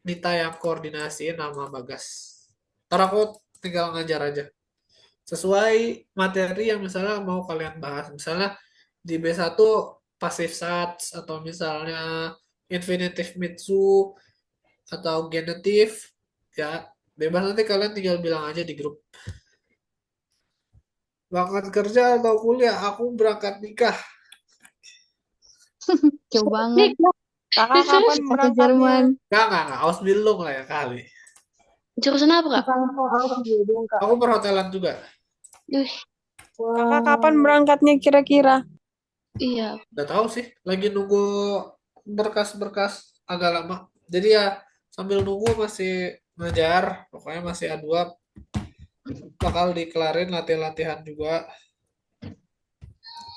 Nita yang koordinasiin sama Bagas. Ntar aku tinggal ngajar aja. Sesuai materi yang misalnya mau kalian bahas. Misalnya di B1 passive sats atau misalnya infinitive mitsu atau genitive, ya bebas, nanti kalian tinggal bilang aja di grup. Berangkat kerja atau kuliah, aku berangkat nikah. Jauh banget. Kakak Terus kapan Kita ke berangkatnya? Jerman. Enggak, Ausbildung lah ya kali. jurusan apa, Kak? Bukan soal Ausbildung, Kak. Aku perhotelan juga. Duh, Kakak kapan berangkatnya kira-kira? iya. Udah tahu sih, lagi nunggu berkas-berkas agak lama. Jadi ya sambil nunggu masih ngajar, pokoknya masih A2, bakal dikelarin latihan-latihan juga.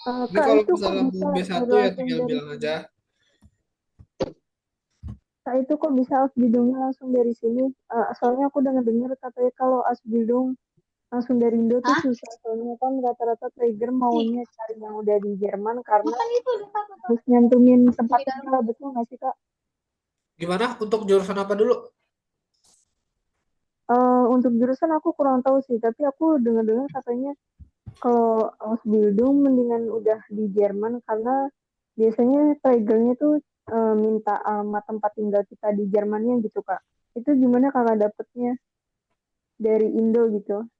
Tapi Kak, kalau itu kok misalnya bisa mau B1 ya langsung tinggal dari bilang sini? aja. Kak, itu kok bisa Ausbildungnya langsung dari sini? Soalnya aku dengar-dengar katanya kalau Ausbildung langsung dari Indo tuh Hah? susah. Soalnya kan rata-rata trader maunya cari yang udah di Jerman karena harus nyantumin tempat tinggal. Betul nggak sih, Kak? Gimana untuk jurusan apa dulu? Untuk jurusan aku kurang tahu sih, tapi aku dengar-dengar katanya kalau Ausbildung mendingan udah di Jerman karena biasanya tradernya tuh minta alamat tempat tinggal kita di Jermannya gitu, Kak. Itu gimana Kakak dapetnya dari Indo gitu?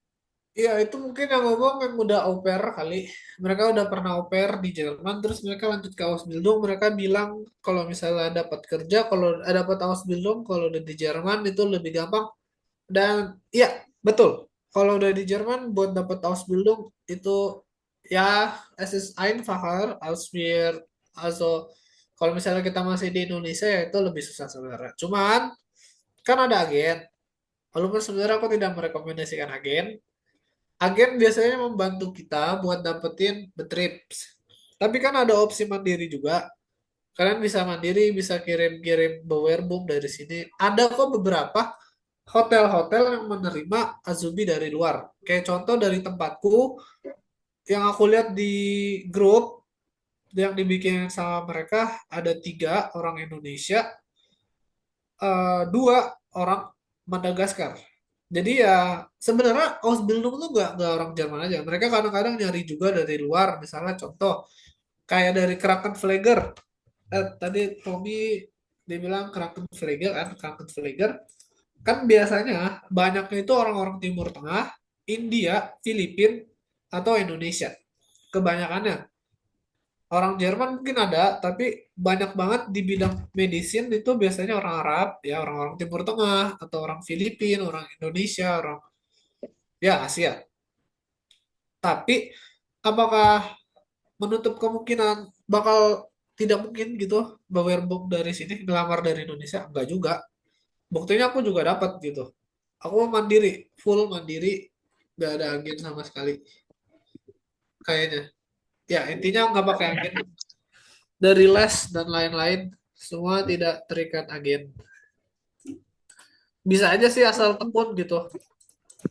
Iya, itu mungkin yang ngomong yang udah au pair kali. Mereka udah pernah au pair di Jerman, terus mereka lanjut ke Ausbildung. Mereka bilang kalau misalnya dapat kerja, kalau dapat Ausbildung, kalau udah di Jerman itu lebih gampang. Dan iya, betul. Kalau udah di Jerman buat dapat Ausbildung itu ya es ist einfacher als wir, also kalau misalnya kita masih di Indonesia ya itu lebih susah sebenarnya. Cuman kan ada agen. Walaupun sebenarnya aku tidak merekomendasikan agen. Agen biasanya membantu kita buat dapetin the trips. Tapi kan ada opsi mandiri juga. Kalian bisa mandiri, bisa kirim-kirim book dari sini. Ada kok beberapa hotel-hotel yang menerima Azubi dari luar. Kayak contoh dari tempatku, yang aku lihat di grup yang dibikin sama mereka, ada 3 orang Indonesia, 2 orang Madagaskar. Jadi ya sebenarnya Ausbildung tuh nggak orang Jerman aja. Mereka kadang-kadang nyari juga dari luar. Misalnya contoh kayak dari Krankenpfleger. Tadi Tommy dibilang Krankenpfleger kan, Krankenpfleger kan biasanya banyaknya itu orang-orang Timur Tengah, India, Filipina atau Indonesia. Kebanyakannya. Orang Jerman mungkin ada, tapi banyak banget di bidang medicine itu biasanya orang Arab, ya orang-orang Timur Tengah, atau orang Filipina, orang Indonesia, orang ya Asia. Tapi apakah menutup kemungkinan bakal tidak mungkin gitu Book dari sini ngelamar dari Indonesia? Enggak juga. Buktinya aku juga dapat gitu. Aku mandiri, full mandiri, nggak ada agen sama sekali kayaknya. Ya intinya nggak pakai agen. Dari les dan lain-lain semua tidak terikat agen. Bisa aja sih asal tekun gitu.